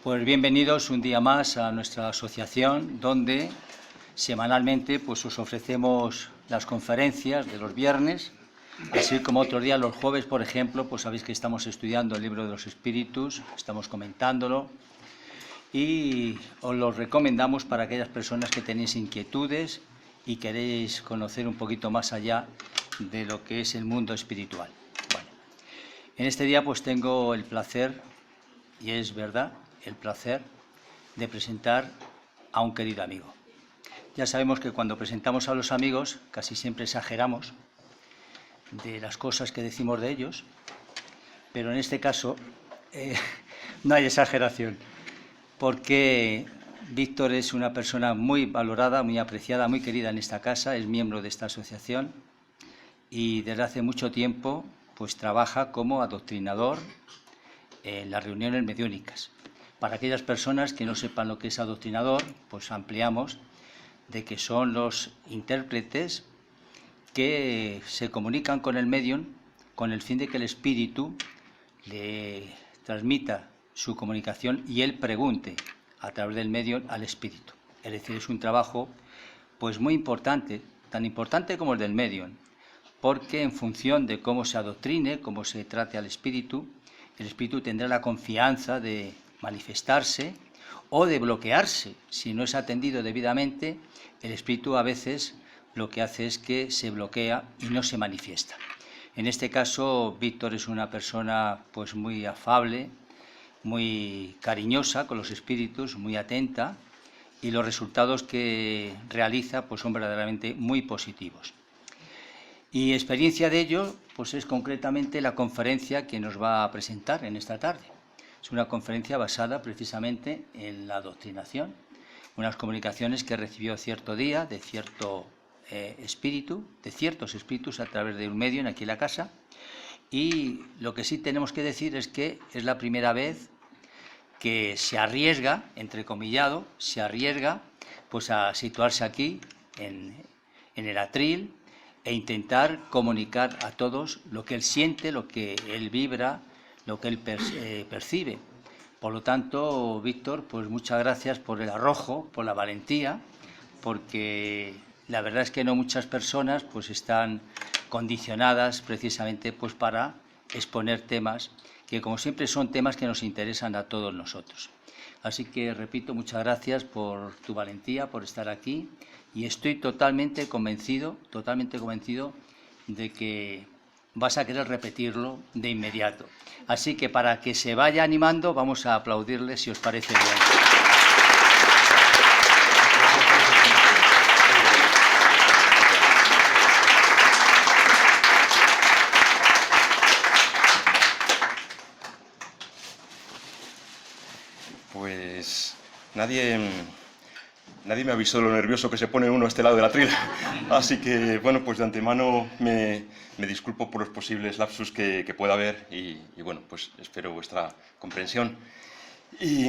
Pues bienvenidos un día más a nuestra asociación, donde semanalmente pues os ofrecemos las conferencias de los viernes, así como otros días los jueves, por ejemplo, pues sabéis que estamos estudiando el libro de los espíritus, estamos comentándolo y os lo recomendamos para aquellas personas que tenéis inquietudes y queréis conocer un poquito más allá de lo que es el mundo espiritual. Bueno, en este día pues tengo el placer, y es verdad, el placer de presentar a un querido amigo. Ya sabemos que cuando presentamos a los amigos casi siempre exageramos de las cosas que decimos de ellos, pero en este caso no hay exageración, porque Víctor es una persona muy valorada, muy apreciada, muy querida en esta casa, es miembro de esta asociación y desde hace mucho tiempo pues trabaja como adoctrinador en las reuniones mediúnicas. Para aquellas personas que no sepan lo que es adoctrinador, pues ampliamos de que son los intérpretes que se comunican con el medium con el fin de que el espíritu le transmita su comunicación y él pregunte a través del medium al espíritu. Es decir, es un trabajo pues muy importante, tan importante como el del medium, porque en función de cómo se adoctrine, cómo se trate al espíritu, el espíritu tendrá la confianza de manifestarse o de bloquearse. Si no es atendido debidamente, el espíritu a veces lo que hace es que se bloquea y no se manifiesta. En este caso, Víctor es una persona pues muy afable, muy cariñosa con los espíritus, muy atenta, y los resultados que realiza pues son verdaderamente muy positivos. Y experiencia de ello pues es concretamente la conferencia que nos va a presentar en esta tarde. Es una conferencia basada precisamente en la adoctrinación, unas comunicaciones que recibió cierto día de cierto espíritu, de ciertos espíritus a través de un medium aquí en la casa. Y lo que sí tenemos que decir es que es la primera vez que se arriesga, entrecomillado, se arriesga pues a situarse aquí en el atril e intentar comunicar a todos lo que él siente, lo que él vibra, lo que él percibe. Por lo tanto, Víctor, pues muchas gracias por el arrojo, por la valentía, porque la verdad es que no muchas personas pues están condicionadas precisamente pues para exponer temas que, como siempre, son temas que nos interesan a todos nosotros. Así que, repito, muchas gracias por tu valentía, por estar aquí, y estoy totalmente convencido de que vas a querer repetirlo de inmediato. Así que para que se vaya animando, vamos a aplaudirle si os parece bien. Pues nadie me avisó de lo nervioso que se pone uno a este lado de la trila. Así que, bueno, pues de antemano me disculpo por los posibles lapsus que pueda haber y, bueno, pues espero vuestra comprensión. Y,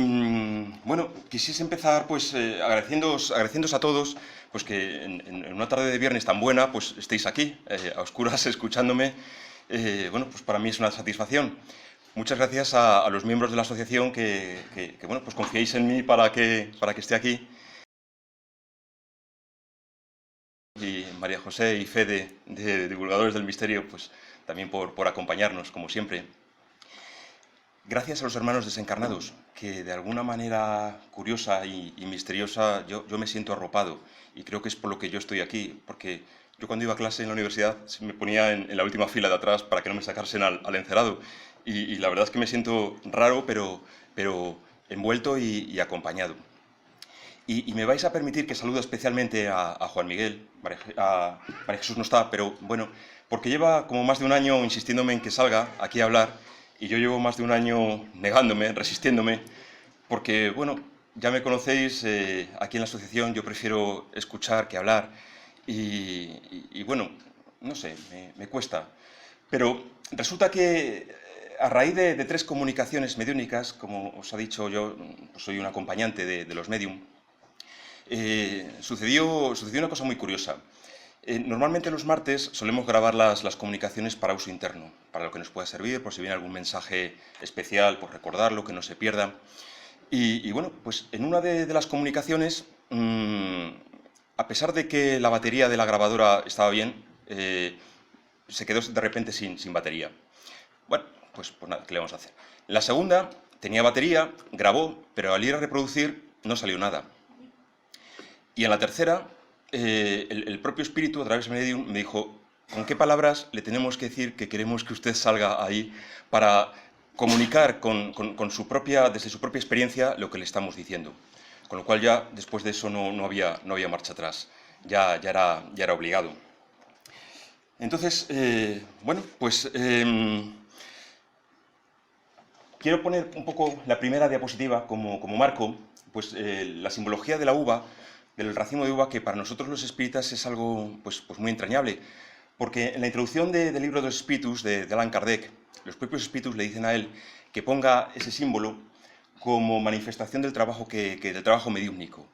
bueno, quisiese empezar pues agradeciéndoos a todos pues que en una tarde de viernes tan buena pues estéis aquí, a oscuras, escuchándome. Bueno, pues para mí es una satisfacción. Muchas gracias a los miembros de la asociación que bueno, pues confiéis en mí para que esté aquí. Y María José y Fede, de Divulgadores del Misterio, pues también por acompañarnos, como siempre. Gracias a los hermanos desencarnados, que de alguna manera curiosa y misteriosa yo me siento arropado, y creo que es por lo que yo estoy aquí, porque yo cuando iba a clase en la universidad me ponía en la última fila de atrás para que no me sacasen al encerado, y la verdad es que me siento raro, pero envuelto y acompañado. Y me vais a permitir que salude especialmente a Juan Miguel. María Jesús no está, pero bueno, porque lleva como más de un año insistiéndome en que salga aquí a hablar, y yo llevo más de un año negándome, resistiéndome, porque, bueno, ya me conocéis, aquí en la asociación yo prefiero escuchar que hablar, y bueno, no sé, me cuesta. Pero resulta que a raíz de 3 comunicaciones mediúnicas, como os ha dicho, yo pues soy un acompañante de los medium. Sucedió una cosa muy curiosa. Normalmente los martes solemos grabar las comunicaciones para uso interno, para lo que nos pueda servir, por si viene algún mensaje especial, por recordarlo, que no se pierda. Y bueno, pues en una de las comunicaciones, a pesar de que la batería de la grabadora estaba bien, se quedó de repente sin batería. Bueno, pues nada, ¿qué le vamos a hacer? La segunda tenía batería, grabó, pero al ir a reproducir no salió nada. Y en la tercera, el propio espíritu, a través de Medium, me dijo: ¿con qué palabras le tenemos que decir que queremos que usted salga ahí para comunicar su desde su propia experiencia lo que le estamos diciendo? Con lo cual ya, después de eso, no había marcha atrás. Ya era obligado. Entonces, bueno, pues quiero poner un poco la primera diapositiva como marco, pues la simbología de la uva, del racimo de uva, que para nosotros los espíritas es algo pues muy entrañable. Porque en la introducción del libro de los espíritus de Allan Kardec, los propios espíritus le dicen a él que ponga ese símbolo como manifestación del trabajo, del trabajo mediúmnico.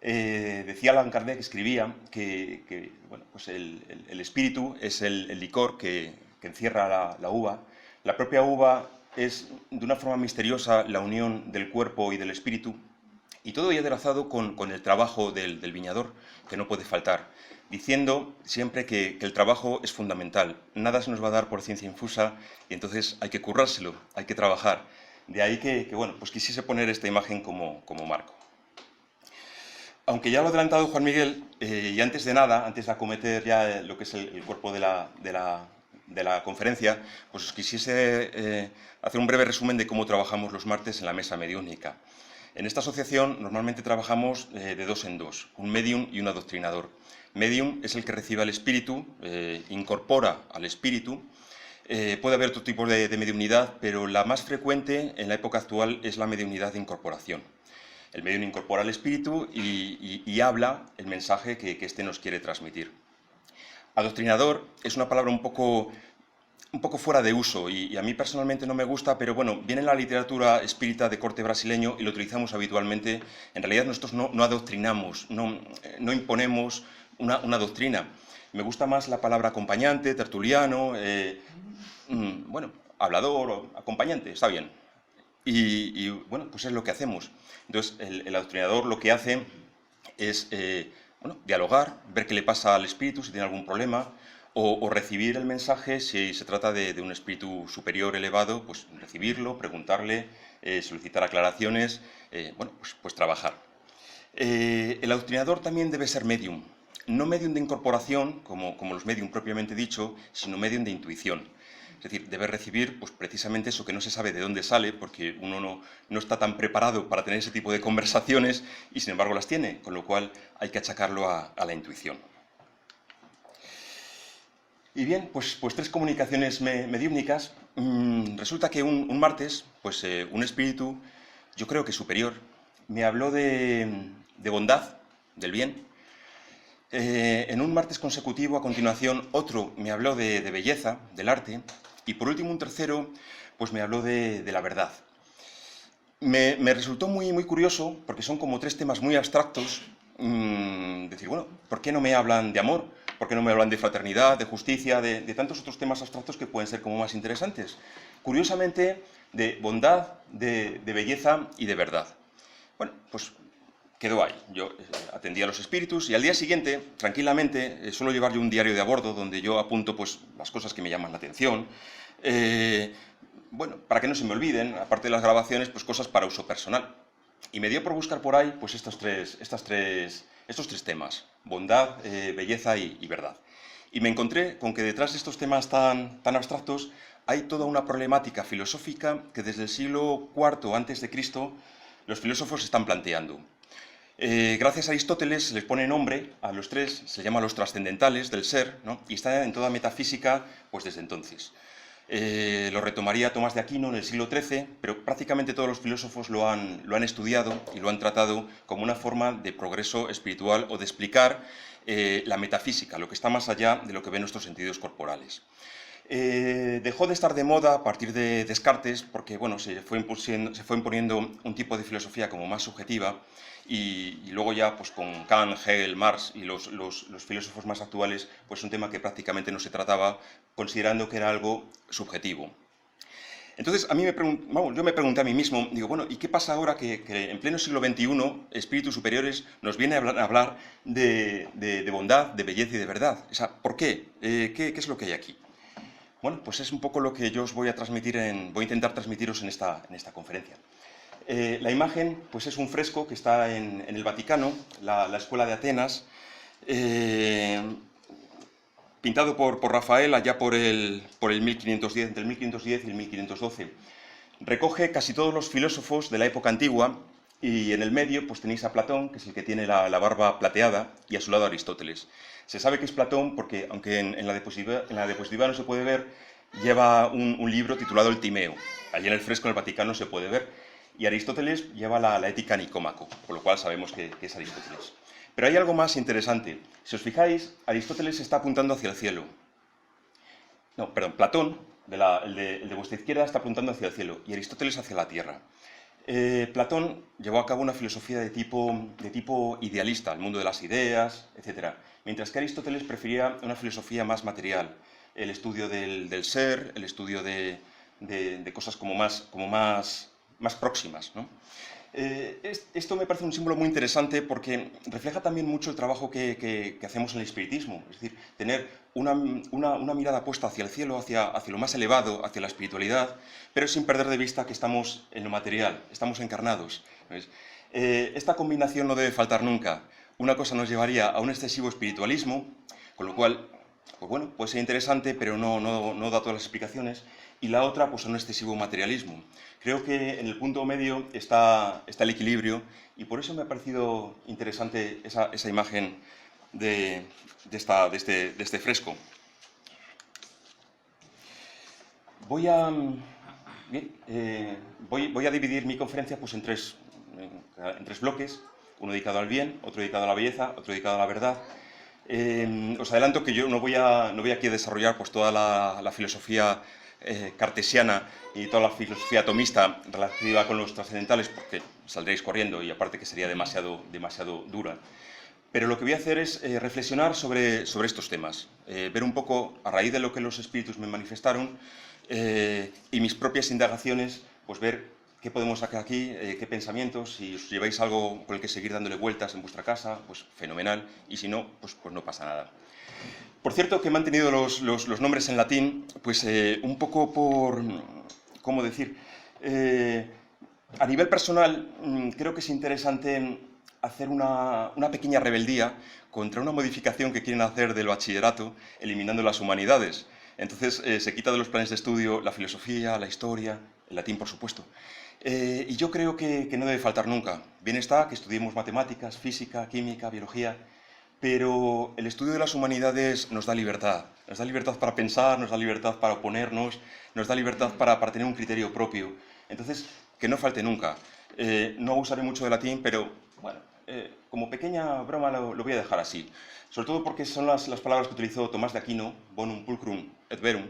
Decía Allan Kardec, escribía que bueno, pues el espíritu es el licor que encierra la uva. La propia uva es, de una forma misteriosa, la unión del cuerpo y del espíritu, y todo ello aderezado con el trabajo del viñador, que no puede faltar, diciendo siempre que el trabajo es fundamental. Nada se nos va a dar por ciencia infusa, y entonces hay que currárselo, hay que trabajar. De ahí que bueno, pues quisiese poner esta imagen como marco. Aunque ya lo ha adelantado Juan Miguel, y antes de nada, antes de acometer ya lo que es el cuerpo de la conferencia, pues os quisiese hacer un breve resumen de cómo trabajamos los martes en la mesa mediúnica. En esta asociación normalmente trabajamos de dos en dos, un medium y un adoctrinador. Medium es el que recibe al espíritu, incorpora al espíritu. Puede haber otro tipo de mediunidad, pero la más frecuente en la época actual es la mediunidad de incorporación. El medium incorpora al espíritu y habla el mensaje que éste nos quiere transmitir. Adoctrinador es una palabra un poco fuera de uso y a mí personalmente no me gusta, pero bueno, viene en la literatura espírita de corte brasileño y lo utilizamos habitualmente. En realidad nosotros no adoctrinamos, no imponemos una doctrina. Me gusta más la palabra acompañante, tertuliano, bueno, hablador o acompañante, está bien. Y bueno, pues es lo que hacemos. Entonces, el adoctrinador lo que hace es bueno, dialogar, ver qué le pasa al espíritu, si tiene algún problema, o recibir el mensaje si se trata de un espíritu superior elevado, pues recibirlo, preguntarle, solicitar aclaraciones, bueno, pues trabajar. El adoctrinador también debe ser medium, no medium de incorporación, como los medium propiamente dicho, sino medium de intuición. Es decir, debe recibir pues, precisamente eso que no se sabe de dónde sale, porque uno no está tan preparado para tener ese tipo de conversaciones y sin embargo las tiene, con lo cual hay que achacarlo a la intuición. Y bien, pues tres comunicaciones mediúmnicas. Resulta que un martes, pues un espíritu, yo creo que superior, me habló de bondad, del bien. En un martes consecutivo, a continuación, otro me habló de belleza, del arte, y por último un tercero, pues me habló de la verdad. Me resultó muy curioso, porque son como tres temas muy abstractos, decir, bueno, ¿por qué no me hablan de amor? ¿Por qué no me hablan de fraternidad, de justicia, de tantos otros temas abstractos que pueden ser como más interesantes? Curiosamente, de bondad, de belleza y de verdad. Bueno, pues quedó ahí. Yo atendí a los espíritus y al día siguiente, tranquilamente, suelo llevar yo un diario de a bordo donde yo apunto pues, las cosas que me llaman la atención. Bueno, para que no se me olviden, aparte de las grabaciones, pues cosas para uso personal. Y me dio por buscar por ahí pues estos tres temas, bondad, belleza y verdad. Y me encontré con que detrás de estos temas tan abstractos hay toda una problemática filosófica que desde el siglo IV a.C. los filósofos están planteando. Gracias a Aristóteles se les pone nombre a los tres, se llama los trascendentales del ser, ¿no? Y está en toda metafísica pues desde entonces. Lo retomaría Tomás de Aquino en el siglo XIII, pero prácticamente todos los filósofos lo han estudiado y lo han tratado como una forma de progreso espiritual o de explicar la metafísica, lo que está más allá de lo que ven nuestros sentidos corporales. Dejó de estar de moda a partir de Descartes porque bueno, se fue imponiendo un tipo de filosofía como más subjetiva y luego ya pues, con Kant, Hegel, Marx y los filósofos más actuales pues un tema que prácticamente no se trataba considerando que era algo subjetivo. Entonces, yo me pregunté a mí mismo, digo, bueno, ¿y qué pasa ahora que en pleno siglo XXI, espíritus superiores nos viene a hablar de bondad, de belleza y de verdad? O sea, ¿por qué? ¿Qué es lo que hay aquí? Bueno, pues es un poco lo que yo os voy a transmitir, voy a intentar transmitiros en esta conferencia. La imagen, pues es un fresco que está en el Vaticano, la Escuela de Atenas, pintado por Rafael allá por el 1510, entre el 1510 y el 1512. Recoge casi todos los filósofos de la época antigua y en el medio pues tenéis a Platón, que es el que tiene la barba plateada, y a su lado Aristóteles. Se sabe que es Platón porque, aunque en la diapositiva no se puede ver, lleva un libro titulado El Timeo. Allí en el fresco en el Vaticano se puede ver. Y Aristóteles lleva la Ética Nicómaco, por lo cual sabemos que es Aristóteles. Pero hay algo más interesante. Si os fijáis, Aristóteles está apuntando hacia el cielo. No, perdón, Platón, el de vuestra izquierda, está apuntando hacia el cielo y Aristóteles hacia la tierra. Platón llevó a cabo una filosofía de tipo idealista, el mundo de las ideas, etc. Mientras que Aristóteles prefería una filosofía más material, el estudio del ser, el estudio de cosas como más próximas, ¿no? Esto me parece un símbolo muy interesante porque refleja también mucho el trabajo que hacemos en el espiritismo, es decir, tener una mirada puesta hacia el cielo, hacia lo más elevado, hacia la espiritualidad, pero sin perder de vista que estamos en lo material, estamos encarnados. Esta combinación no debe faltar nunca. Una cosa nos llevaría a un excesivo espiritualismo, con lo cual, pues bueno, puede ser interesante, pero no da todas las explicaciones, y la otra, pues, a un excesivo materialismo. Creo que en el punto medio está el equilibrio y por eso me ha parecido interesante esa imagen de este fresco. Voy a dividir mi conferencia pues, en tres bloques, uno dedicado al bien, otro dedicado a la belleza, otro dedicado a la verdad. Os adelanto que yo no voy aquí a desarrollar pues, toda la filosofía cartesiana y toda la filosofía atomista relativa con los trascendentales, porque saldréis corriendo y aparte que sería demasiado dura. Pero lo que voy a hacer es reflexionar sobre estos temas, ver un poco, a raíz de lo que los espíritus me manifestaron y mis propias indagaciones, pues ver qué podemos sacar aquí, qué pensamientos, si os lleváis algo con el que seguir dándole vueltas en vuestra casa, pues fenomenal, y si no, pues no pasa nada. Por cierto, que he mantenido los nombres en latín, pues un poco por, ¿cómo decir? A nivel personal, creo que es interesante hacer una pequeña rebeldía contra una modificación que quieren hacer del bachillerato, eliminando las humanidades. Entonces, se quita de los planes de estudio la filosofía, la historia, el latín, por supuesto. Y yo creo que no debe faltar nunca. Bien está que estudiemos matemáticas, física, química, biología, pero el estudio de las humanidades nos da libertad para pensar, nos da libertad para oponernos, nos da libertad para tener un criterio propio. Entonces, que no falte nunca. No usaré mucho de latín, pero bueno, como pequeña broma lo voy a dejar así. Sobre todo porque son las palabras que utilizó Tomás de Aquino, bonum pulcrum et verum,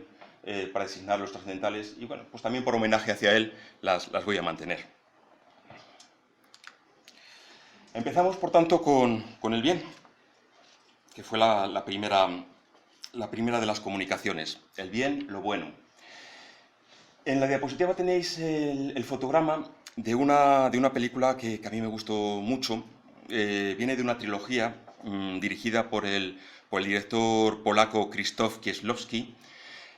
para designar los trascendentales, y bueno, pues también por homenaje hacia él las voy a mantener. Empezamos, por tanto, con el bien, que fue la primera de las comunicaciones, el bien, lo bueno. En la diapositiva tenéis el fotograma de una película que a mí me gustó mucho. Viene de una trilogía dirigida por el director polaco Krzysztof Kieślowski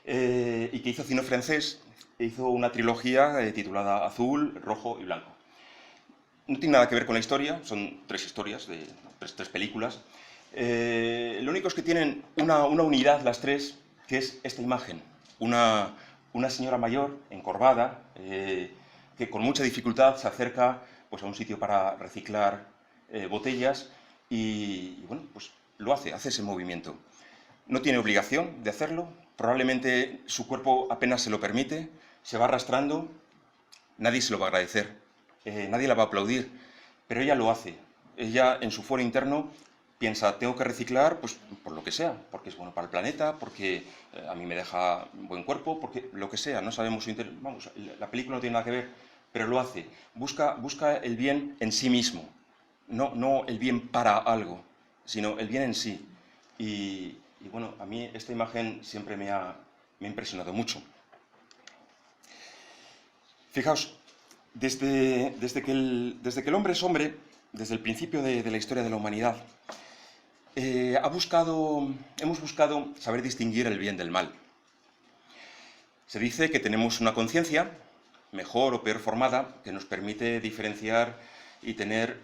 y que hizo cine francés. Hizo una trilogía titulada Azul, Rojo y Blanco. No tiene nada que ver con la historia, son tres historias, tres películas. Lo único es que tienen una unidad las tres, que es esta imagen. Una señora mayor, encorvada, que con mucha dificultad se acerca pues, a un sitio para reciclar botellas y bueno, pues lo hace ese movimiento. No tiene obligación de hacerlo, probablemente su cuerpo apenas se lo permite, se va arrastrando, nadie se lo va a agradecer, nadie la va a aplaudir, pero ella lo hace. Ella, en su fuero interno, piensa, tengo que reciclar, pues por lo que sea, porque es bueno para el planeta, porque a mí me deja buen cuerpo, porque lo que sea, no sabemos su interés. Vamos, la película no tiene nada que ver, pero lo hace. Busca el bien en sí mismo, no el bien para algo, sino el bien en sí. Y bueno, a mí esta imagen siempre me ha impresionado mucho. Fijaos, desde que el hombre es hombre, desde el principio de la historia de la humanidad, hemos buscado saber distinguir el bien del mal. Se dice que tenemos una conciencia, mejor o peor formada, que nos permite diferenciar y tener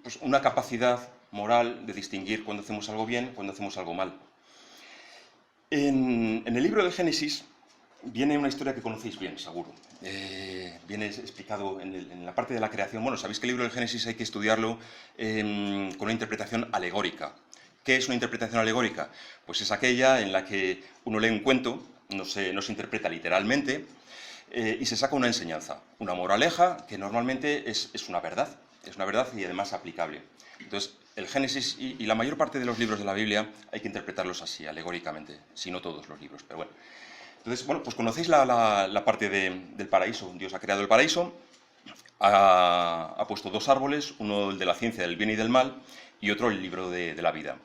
pues, una capacidad moral de distinguir cuando hacemos algo bien, cuando hacemos algo mal. En el libro del Génesis viene una historia que conocéis bien, seguro. Viene explicado en la parte de la creación. Bueno, sabéis que el libro del Génesis hay que estudiarlo con una interpretación alegórica. ¿Qué es una interpretación alegórica? Pues es aquella en la que uno lee un cuento, no se interpreta literalmente, y se saca una enseñanza, una moraleja que normalmente es una verdad y además aplicable. Entonces, el Génesis y la mayor parte de los libros de la Biblia hay que interpretarlos así, alegóricamente, si no todos los libros, pero bueno. Entonces, bueno, pues conocéis la parte del paraíso. Dios ha creado el paraíso, ha puesto dos árboles, uno el de la ciencia del bien y del mal y otro el libro de la vida.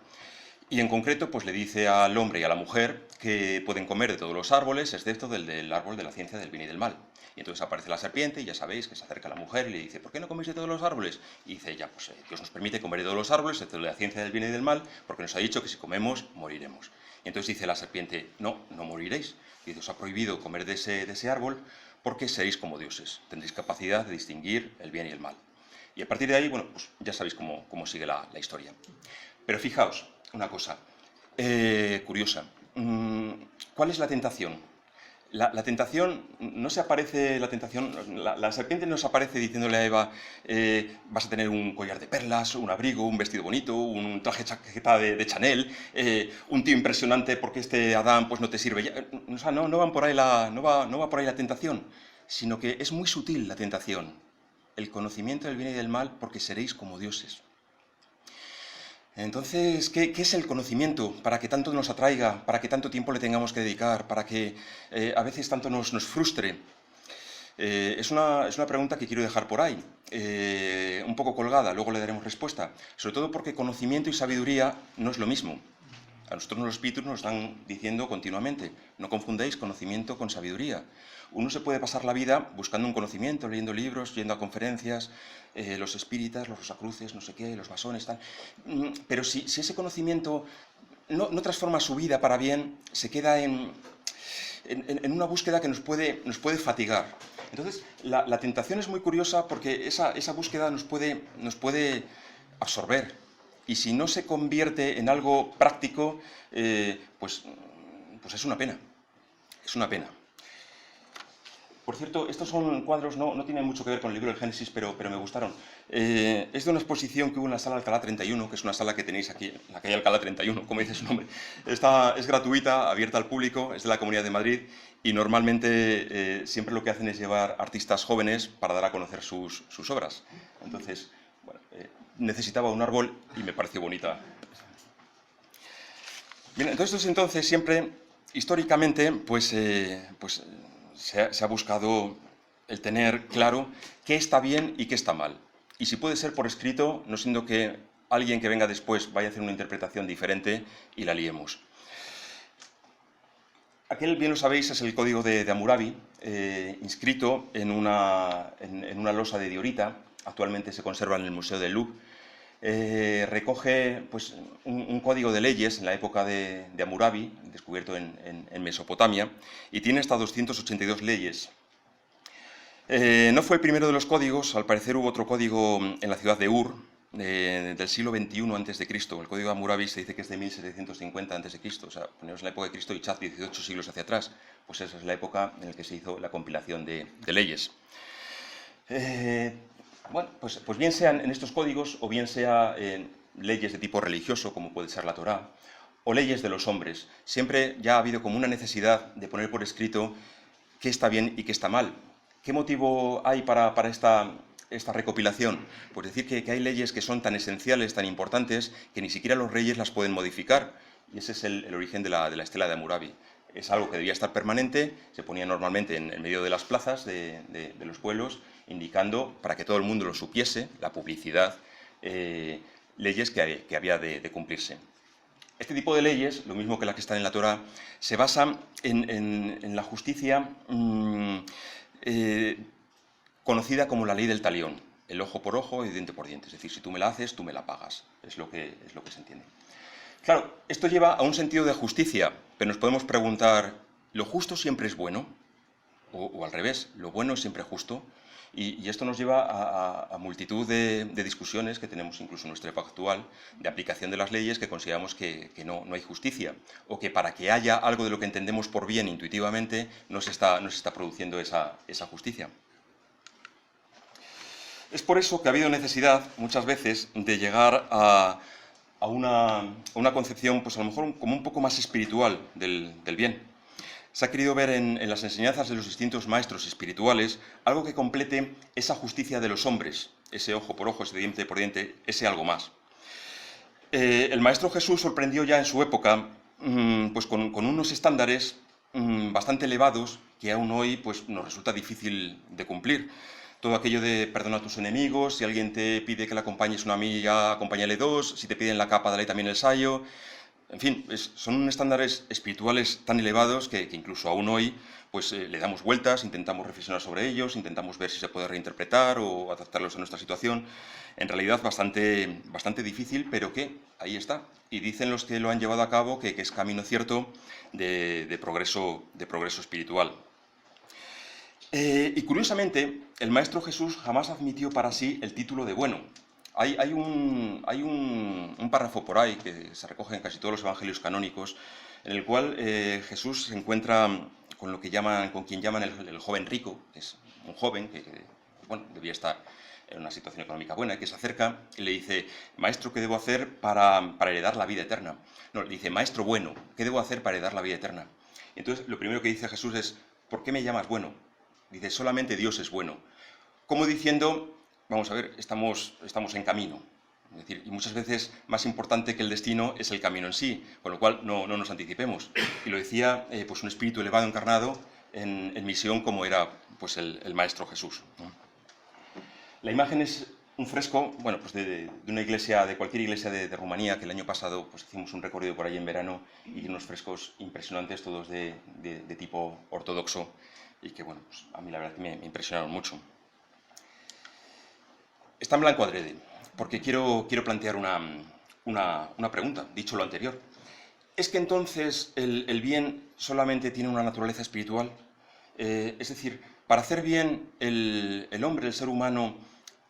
Y en concreto, pues le dice al hombre y a la mujer que pueden comer de todos los árboles, excepto del árbol de la ciencia del bien y del mal. Y entonces aparece la serpiente, y ya sabéis que se acerca a la mujer y le dice, ¿por qué no coméis de todos los árboles? Y dice ella, pues Dios nos permite comer de todos los árboles, excepto de la ciencia del bien y del mal, porque nos ha dicho que si comemos, moriremos. Y entonces dice la serpiente, no moriréis. Y Dios ha prohibido comer de ese árbol porque seréis como dioses, tendréis capacidad de distinguir el bien y el mal. Y a partir de ahí, bueno, pues ya sabéis cómo sigue la historia. Pero fijaos, una cosa curiosa. ¿Cuál es la tentación? La tentación, no se aparece, la serpiente no se aparece diciéndole a Eva, vas a tener un collar de perlas, un abrigo, un vestido bonito, un traje chaqueta de Chanel, un tío impresionante porque este Adán pues no te sirve. O sea, no va por ahí la tentación, sino que es muy sutil la tentación. El conocimiento del bien y del mal porque seréis como dioses. Entonces, ¿qué es el conocimiento? ¿Para que tanto nos atraiga? ¿Para que tanto tiempo le tengamos que dedicar? ¿Para que a veces tanto nos frustre? Es una pregunta que quiero dejar por ahí, un poco colgada, luego le daremos respuesta. Sobre todo porque conocimiento y sabiduría no es lo mismo. A nosotros los espíritus nos están diciendo continuamente, no confundáis conocimiento con sabiduría. Uno se puede pasar la vida buscando un conocimiento, leyendo libros, yendo a conferencias, los espíritas, los rosacruces, no sé qué, los masones, tal. Pero si ese conocimiento no transforma su vida para bien, se queda en una búsqueda que nos puede fatigar. Entonces, la tentación es muy curiosa porque esa búsqueda nos puede absorber. Y si no se convierte en algo práctico, pues es una pena. Es una pena. Por cierto, estos son cuadros, no tienen mucho que ver con el libro del Génesis, pero me gustaron. Es de una exposición que hubo en la sala Alcalá 31, que es una sala que tenéis aquí, en la calle Alcalá 31, como dice su nombre. Es gratuita, abierta al público, es de la Comunidad de Madrid y normalmente siempre lo que hacen es llevar artistas jóvenes para dar a conocer sus obras. Entonces, bueno, necesitaba un árbol y me pareció bonita. Bien, entonces siempre, históricamente, se ha buscado el tener claro qué está bien y qué está mal. Y si puede ser por escrito, no siendo que alguien que venga después vaya a hacer una interpretación diferente y la liemos. Aquel, bien lo sabéis, es el código de Hammurabi, inscrito en una losa de diorita. Actualmente se conserva en el Museo del Louvre. Recoge pues, un código de leyes en la época de Hammurabi, descubierto en Mesopotamia, y tiene hasta 282 leyes. No fue el primero de los códigos, al parecer hubo otro código en la ciudad de Ur, del siglo XXI a.C. El código de Hammurabi se dice que es de 1750 a.C., o sea, ponemos en la época de Cristo y Chad 18 siglos hacia atrás, pues esa es la época en la que se hizo la compilación de leyes. Bueno, pues bien sean en estos códigos o bien sea en leyes de tipo religioso, como puede ser la Torá, o leyes de los hombres, siempre ya ha habido como una necesidad de poner por escrito qué está bien y qué está mal. ¿Qué motivo hay para esta recopilación? Pues decir que hay leyes que son tan esenciales, tan importantes, que ni siquiera los reyes las pueden modificar. Y ese es el origen de la estela de Hammurabi. Es algo que debía estar permanente, se ponía normalmente en medio de las plazas de los pueblos, indicando, para que todo el mundo lo supiese, la publicidad, leyes que había de cumplirse. Este tipo de leyes, lo mismo que las que están en la Torá, se basan en la justicia conocida como la ley del talión, el ojo por ojo y diente por diente. Es decir, si tú me la haces, tú me la pagas. Es lo que se entiende. Claro, esto lleva a un sentido de justicia, pero nos podemos preguntar, ¿lo justo siempre es bueno? O al revés, ¿lo bueno es siempre justo? Y esto nos lleva a multitud de discusiones que tenemos incluso en nuestra época actual, de aplicación de las leyes, que consideramos que no hay justicia, o que para que haya algo de lo que entendemos por bien intuitivamente, no se está produciendo esa justicia. Es por eso que ha habido necesidad, muchas veces, de llegar a una concepción, pues a lo mejor como un poco más espiritual del bien. Se ha querido ver en las enseñanzas de los distintos maestros espirituales algo que complete esa justicia de los hombres, ese ojo por ojo, ese diente por diente, ese algo más. El Maestro Jesús sorprendió ya en su época pues con unos estándares bastante elevados que aún hoy pues, nos resulta difícil de cumplir. Todo aquello de perdona a tus enemigos, si alguien te pide que le acompañes una milla, acompáñale dos, si te piden la capa, dale también el sayo. En fin, son estándares espirituales tan elevados que incluso aún hoy pues, le damos vueltas, intentamos reflexionar sobre ellos, intentamos ver si se puede reinterpretar o adaptarlos a nuestra situación. En realidad bastante difícil, pero que ahí está. Y dicen los que lo han llevado a cabo que es camino cierto de progreso espiritual. Y curiosamente, el Maestro Jesús jamás admitió para sí el título de bueno. Hay un párrafo por ahí que se recoge en casi todos los evangelios canónicos, en el cual Jesús se encuentra con quien llaman el joven rico, que es un joven que bueno, debía estar en una situación económica buena, que se acerca y le dice, maestro, ¿qué debo hacer para heredar la vida eterna? No, le dice, maestro bueno, ¿qué debo hacer para heredar la vida eterna? Entonces, lo primero que dice Jesús es, ¿por qué me llamas bueno? Dice, solamente Dios es bueno. Como diciendo, vamos a ver, estamos en camino. Es decir, y muchas veces más importante que el destino es el camino en sí, con lo cual no nos anticipemos. Y lo decía pues un espíritu elevado encarnado en misión como era pues el Maestro Jesús, ¿no? La imagen es un fresco, bueno, pues de una iglesia, de cualquier iglesia de Rumanía, que el año pasado pues hicimos un recorrido por ahí en verano y unos frescos impresionantes, todos de tipo ortodoxo, y que, bueno, pues a mí la verdad que me impresionaron mucho. Está en blanco adrede, porque quiero plantear una pregunta, dicho lo anterior. ¿Es que entonces el bien solamente tiene una naturaleza espiritual? Es decir, para hacer bien el hombre, el ser humano,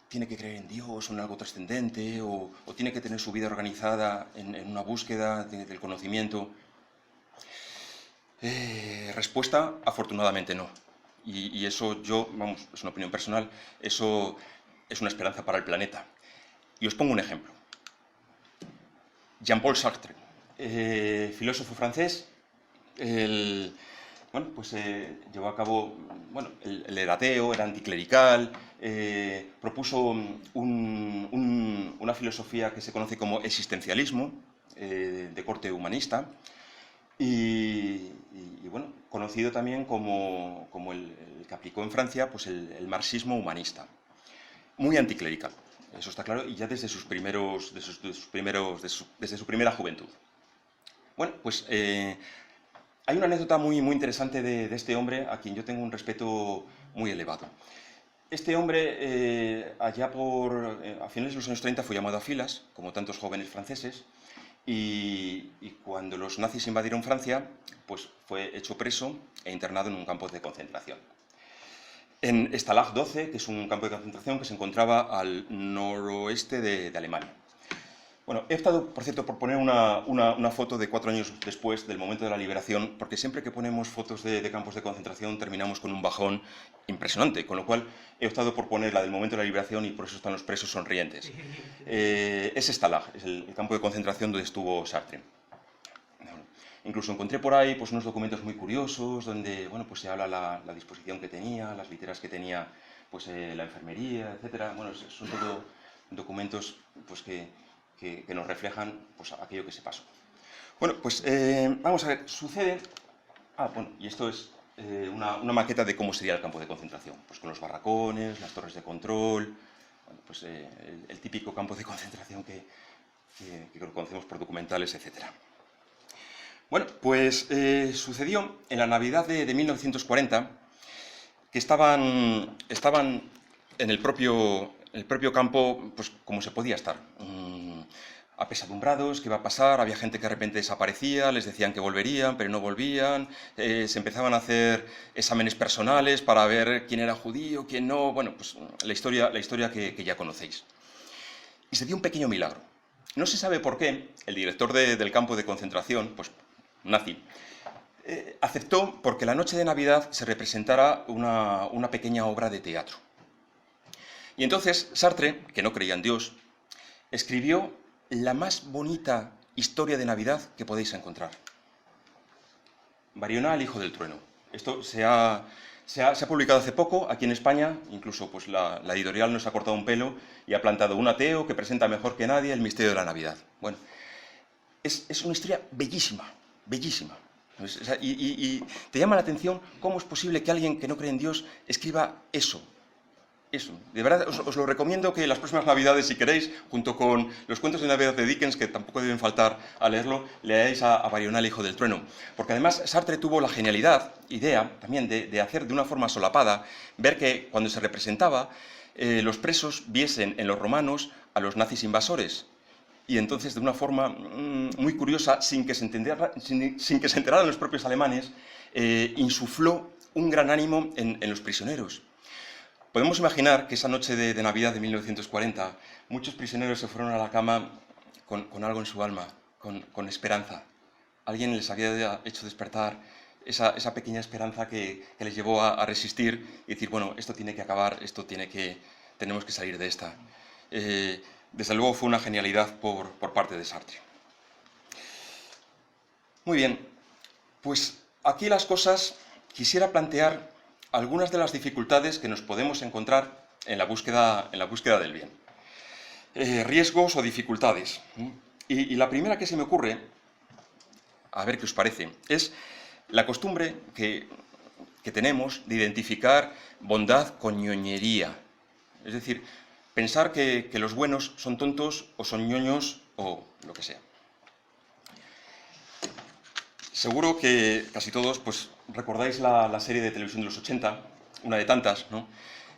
tiene que creer en Dios o en algo trascendente, o tiene que tener su vida organizada en una búsqueda del conocimiento. Respuesta, afortunadamente no. Y eso vamos, es una opinión personal, eso es una esperanza para el planeta. Y os pongo un ejemplo. Jean-Paul Sartre, filósofo francés, bueno, pues llevó a cabo, bueno, él era ateo, era anticlerical, propuso una filosofía que se conoce como existencialismo, de corte humanista, y bueno, conocido también como el que aplicó en Francia pues el marxismo humanista. Muy anticlerical, eso está claro, y ya desde su primera juventud. Bueno, pues hay una anécdota muy interesante de este hombre, a quien yo tengo un respeto muy elevado. Este hombre, allá a finales de los años 30, fue llamado a filas, como tantos jóvenes franceses, y cuando los nazis invadieron Francia, pues fue hecho preso e internado en un campo de concentración. En Stalag 12, que es un campo de concentración que se encontraba al noroeste de Alemania. Bueno, he optado, por cierto, por poner una foto de 4 años después del momento de la liberación, porque siempre que ponemos fotos de campos de concentración terminamos con un bajón impresionante, con lo cual he optado por poner la del momento de la liberación y por eso están los presos sonrientes. Es Stalag, es el campo de concentración donde estuvo Sartre. Incluso encontré por ahí pues, unos documentos muy curiosos donde bueno, pues, se habla la disposición que tenía, las literas que tenía pues, la enfermería, etc. Bueno, son todo documentos pues, que nos reflejan pues, aquello que se pasó. Bueno, pues vamos a ver, sucede... bueno, y esto es una maqueta de cómo sería el campo de concentración, pues con los barracones, las torres de control, bueno, pues el típico campo de concentración que conocemos por documentales, etc. Bueno, pues sucedió en la Navidad de 1940 que estaban en el propio campo, pues como se podía estar. Apesadumbrados, ¿qué iba a pasar? Había gente que de repente desaparecía, les decían que volverían, pero no volvían. Se empezaban a hacer exámenes personales para ver quién era judío, quién no. Bueno, pues la historia que ya conocéis. Y se dio un pequeño milagro. No se sabe por qué el director del campo de concentración, pues nazi, aceptó porque la noche de Navidad se representara una pequeña obra de teatro. Y entonces Sartre, que no creía en Dios, escribió la más bonita historia de Navidad que podéis encontrar. Barional, hijo del trueno. Esto se ha publicado hace poco aquí en España, incluso pues, la editorial nos ha cortado un pelo y ha plantado un ateo que presenta mejor que nadie el misterio de la Navidad. Bueno, es una historia bellísima, bellísima. Y te llama la atención cómo es posible que alguien que no cree en Dios escriba eso. Eso. De verdad, os lo recomiendo que las próximas Navidades, si queréis, junto con los cuentos de Navidad de Dickens, que tampoco deben faltar a leerlo, leáis a Barional, hijo del trueno. Porque además Sartre tuvo la idea también de hacer de una forma solapada, ver que cuando se representaba, los presos viesen en los romanos a los nazis invasores. Y entonces, de una forma muy curiosa, sin que se enteraran los propios alemanes, insufló un gran ánimo en los prisioneros. Podemos imaginar que esa noche de Navidad de 1940 muchos prisioneros se fueron a la cama con algo en su alma, con esperanza. Alguien les había hecho despertar esa pequeña esperanza que les llevó a resistir y decir, bueno, esto tiene que acabar, tenemos que salir de esta. Desde luego fue una genialidad por parte de Sartre. Muy bien, pues aquí las cosas quisiera plantear algunas de las dificultades que nos podemos encontrar en la búsqueda del bien. Riesgos o dificultades. Y la primera que se me ocurre, a ver qué os parece, es la costumbre que tenemos de identificar bondad con ñoñería. Es decir, pensar que los buenos son tontos o son ñoños o lo que sea. Seguro que casi todos pues, recordáis la serie de televisión de los 80, una de tantas, ¿no?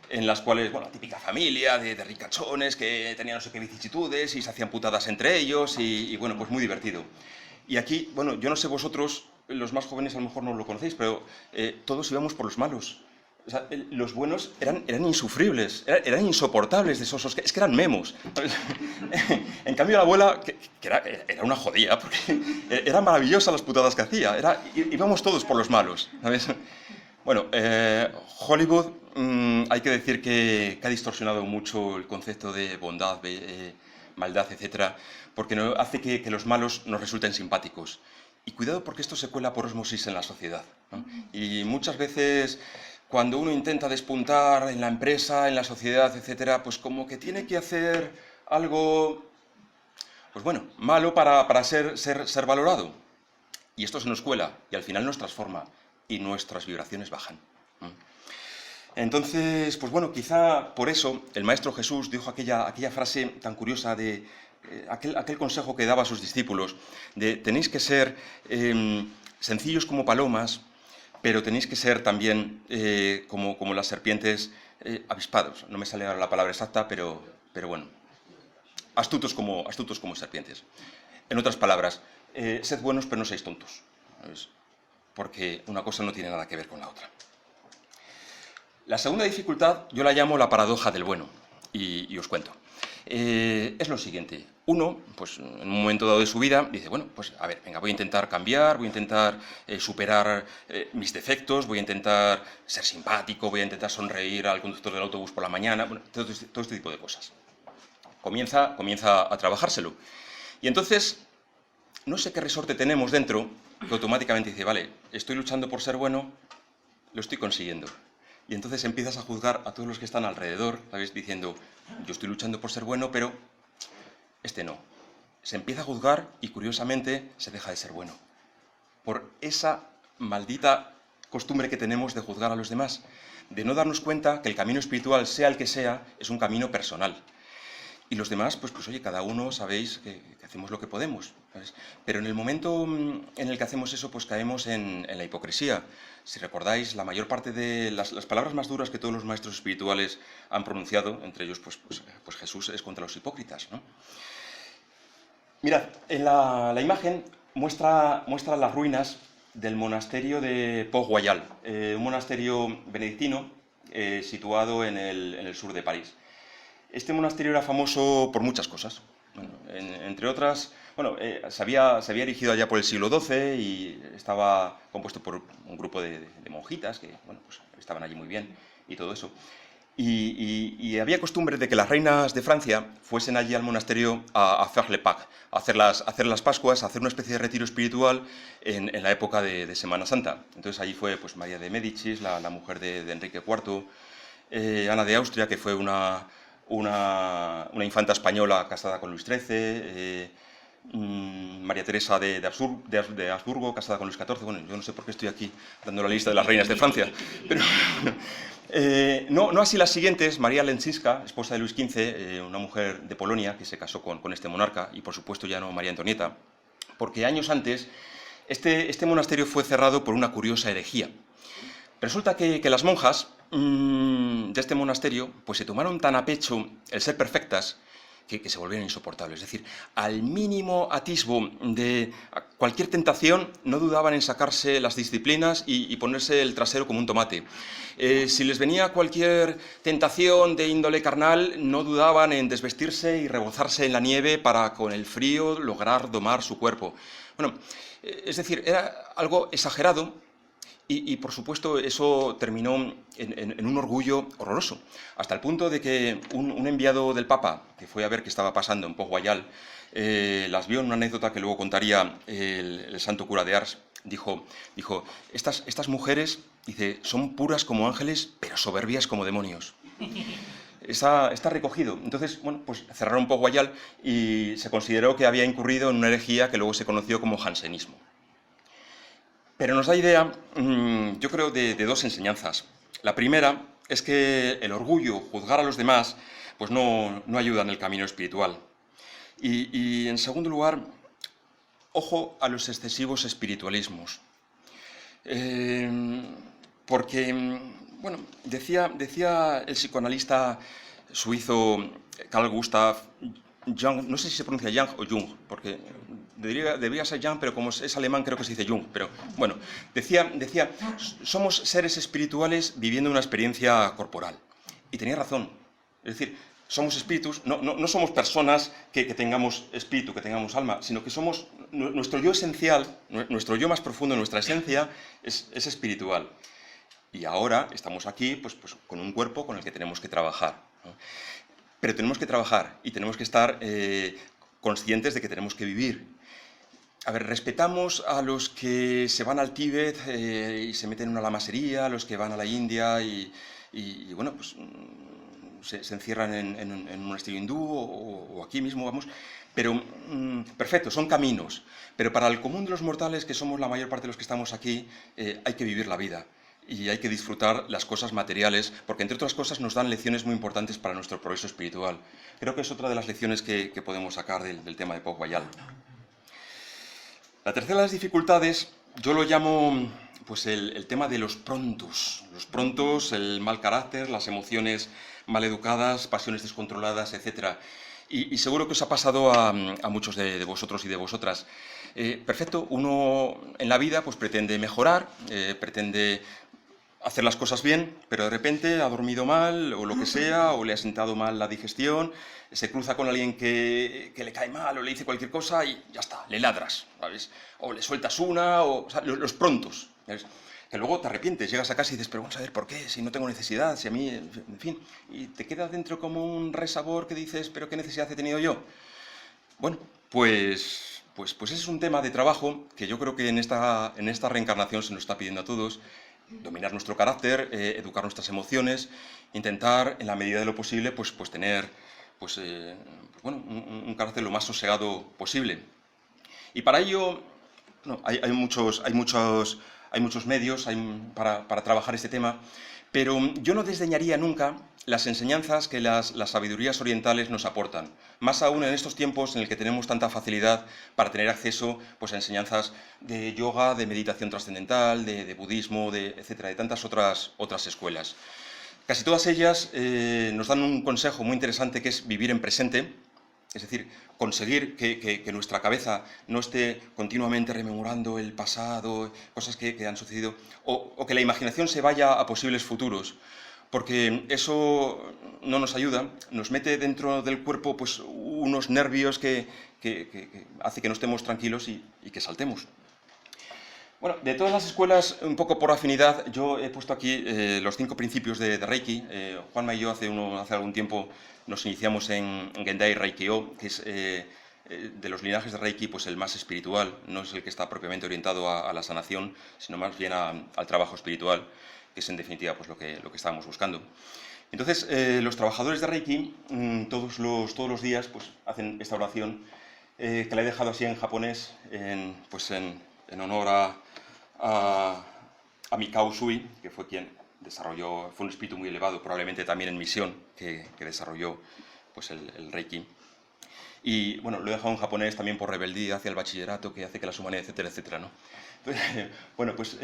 En las cuales, bueno, la típica familia de ricachones que tenían no sé qué vicisitudes y se hacían putadas entre ellos y bueno, pues muy divertido. Y aquí, bueno, yo no sé vosotros, los más jóvenes a lo mejor no lo conocéis, pero todos íbamos por los malos. O sea, los buenos eran insufribles, eran insoportables de sosos, es que eran memos. En cambio la abuela, que era una jodida, porque eran maravillosas las putadas que hacía, íbamos todos por los malos, ¿sabes? Bueno, Hollywood, hay que decir que ha distorsionado mucho el concepto de bondad, maldad, etcétera, porque hace que los malos nos resulten simpáticos. Y cuidado porque esto se cuela por osmosis en la sociedad, ¿no? Y muchas veces, cuando uno intenta despuntar en la empresa, en la sociedad, etcétera, pues como que tiene que hacer algo, pues bueno, malo para ser valorado. Y esto se nos cuela y al final nos transforma y nuestras vibraciones bajan. Entonces, pues bueno, quizá por eso el Maestro Jesús dijo aquella frase tan curiosa de aquel consejo que daba a sus discípulos, de tenéis que ser sencillos como palomas, pero tenéis que ser también como las serpientes avispados. No me sale ahora la palabra exacta, pero bueno, astutos como serpientes. En otras palabras, sed buenos pero no seáis tontos, ¿sabes? Porque una cosa no tiene nada que ver con la otra. La segunda dificultad yo la llamo la paradoja del bueno, y os cuento. Es lo siguiente. Uno, pues en un momento dado de su vida, dice, bueno, pues a ver, venga, voy a intentar cambiar, voy a intentar superar mis defectos, voy a intentar ser simpático, voy a intentar sonreír al conductor del autobús por la mañana, bueno, todo este tipo de cosas. Comienza a trabajárselo. Y entonces, no sé qué resorte tenemos dentro que automáticamente dice, vale, estoy luchando por ser bueno, lo estoy consiguiendo. Y entonces empiezas a juzgar a todos los que están alrededor, ¿sabes? Diciendo, yo estoy luchando por ser bueno, pero este no. Se empieza a juzgar y, curiosamente, se deja de ser bueno. Por esa maldita costumbre que tenemos de juzgar a los demás, de no darnos cuenta que el camino espiritual, sea el que sea, es un camino personal. Y los demás, pues oye, cada uno sabéis que hacemos lo que podemos, ¿sabes? Pero en el momento en el que hacemos eso, pues caemos en la hipocresía. Si recordáis, la mayor parte de las palabras más duras que todos los maestros espirituales han pronunciado, entre ellos pues Jesús, es contra los hipócritas, ¿no? Mirad, en la imagen muestra las ruinas del monasterio de Port-Royal, un monasterio benedictino situado en el sur de París. Este monasterio era famoso por muchas cosas. Bueno, entre otras, se había erigido allá por el siglo XII y estaba compuesto por un grupo de monjitas que pues estaban allí muy bien y todo eso. Y había costumbre de que las reinas de Francia fuesen allí al monasterio a faire le Pâques, a hacer las Pascuas, a hacer una especie de retiro espiritual en la época de Semana Santa. Entonces allí fue pues, María de Médicis, la mujer de Enrique IV, Ana de Austria, que fue una infanta española casada con Luis XIII, María Teresa de Habsburgo, casada con Luis XIV. Bueno, yo no sé por qué estoy aquí dando la lista de las reinas de Francia, pero no así las siguientes. María Leszczyńska, esposa de Luis XV, una mujer de Polonia que se casó con este monarca, y por supuesto ya no María Antonieta, porque años antes este monasterio fue cerrado por una curiosa herejía. Resulta que las monjas de este monasterio pues se tomaron tan a pecho el ser perfectas que se volvieron insoportables. Es decir, al mínimo atisbo de cualquier tentación no dudaban en sacarse las disciplinas y ponerse el trasero como un tomate. Si les venía cualquier tentación de índole carnal, no dudaban en desvestirse y rebozarse en la nieve para con el frío lograr domar su cuerpo. Bueno, es decir, era algo exagerado. Y, por supuesto, eso terminó en un orgullo horroroso, hasta el punto de que un enviado del Papa, que fue a ver qué estaba pasando en Port-Royal, las vio en una anécdota que luego contaría el santo cura de Ars. Dijo, estas mujeres, dice, son puras como ángeles, pero soberbias como demonios. Está recogido. Entonces, pues cerraron Port-Royal y se consideró que había incurrido en una herejía que luego se conoció como jansenismo. Pero nos da idea, yo creo, de dos enseñanzas. La primera es que el orgullo, juzgar a los demás, pues no ayuda en el camino espiritual. Y en segundo lugar, ojo a los excesivos espiritualismos. Porque, decía el psicoanalista suizo Carl Gustav Jung, no sé si se pronuncia Jung o Jung, porque debería ser Jung, pero como es alemán creo que se dice Jung. Pero bueno, decía, somos seres espirituales viviendo una experiencia corporal. Y tenía razón. Es decir, somos espíritus, no somos personas que tengamos espíritu, que tengamos alma, sino que somos, nuestro yo esencial, nuestro yo más profundo, nuestra esencia es espiritual. Y ahora estamos aquí pues con un cuerpo con el que tenemos que trabajar, ¿no? Pero tenemos que trabajar y tenemos que estar conscientes de que tenemos que vivir. A ver, respetamos a los que se van al Tíbet y se meten en una lamasería, a los que van a la India y pues se encierran en un monasterio hindú o aquí mismo, vamos. Pero, perfecto, son caminos. Pero para el común de los mortales, que somos la mayor parte de los que estamos aquí, hay que vivir la vida. Y hay que disfrutar las cosas materiales, porque entre otras cosas nos dan lecciones muy importantes para nuestro progreso espiritual. Creo que es otra de las lecciones que podemos sacar del tema de Port-Royal. La tercera de las dificultades, yo lo llamo pues el tema de los prontos. Los prontos, el mal carácter, las emociones mal educadas, pasiones descontroladas, etc. Y seguro que os ha pasado a muchos de vosotros y de vosotras. Perfecto, uno en la vida pues pretende mejorar, pretende hacer las cosas bien, pero de repente ha dormido mal o lo que sea, o le ha sentado mal la digestión, se cruza con alguien que le cae mal o le dice cualquier cosa y ya está, le ladras, ¿sabes? O le sueltas una, o sea, los prontos, ¿sabes? Que luego te arrepientes, llegas a casa y dices, pero vamos a ver, ¿por qué? Si no tengo necesidad, si a mí, en fin, y te queda dentro como un resabor que dices, ¿pero qué necesidad he tenido yo? Bueno, pues ese es un tema de trabajo que yo creo que en esta reencarnación se nos está pidiendo a todos. Dominar nuestro carácter, educar nuestras emociones, intentar, en la medida de lo posible, pues tener un carácter lo más sosegado posible. Y para ello hay muchos hay muchos medios para trabajar este tema, pero yo no desdeñaría nunca las enseñanzas que las sabidurías orientales nos aportan, más aún en estos tiempos en el que tenemos tanta facilidad para tener acceso pues, a enseñanzas de yoga, de meditación trascendental, de budismo, etcétera, de tantas otras escuelas. Casi todas ellas nos dan un consejo muy interesante que es vivir en presente, es decir, conseguir que nuestra cabeza no esté continuamente rememorando el pasado, cosas que han sucedido, o que la imaginación se vaya a posibles futuros, porque eso no nos ayuda, nos mete dentro del cuerpo pues, unos nervios que hace que no estemos tranquilos y que saltemos. Bueno, de todas las escuelas, un poco por afinidad, yo he puesto aquí los 5 principios de Reiki. Juanma y yo hace algún tiempo nos iniciamos en Gendai Reiki-O, que es de los linajes de Reiki pues el más espiritual, no es el que está propiamente orientado a la sanación, sino más bien al trabajo espiritual, que es en definitiva pues, lo que estábamos buscando. Entonces, los trabajadores de Reiki todos los días pues, hacen esta oración que la he dejado así en japonés, en honor a Mikao Usui, que fue quien desarrolló, fue un espíritu muy elevado, probablemente también en misión, que desarrolló pues, el Reiki. Y bueno, lo he dejado en japonés también por rebeldía hacia el bachillerato, que hace que las humanidades, etcétera, etcétera, ¿no? Bueno, pues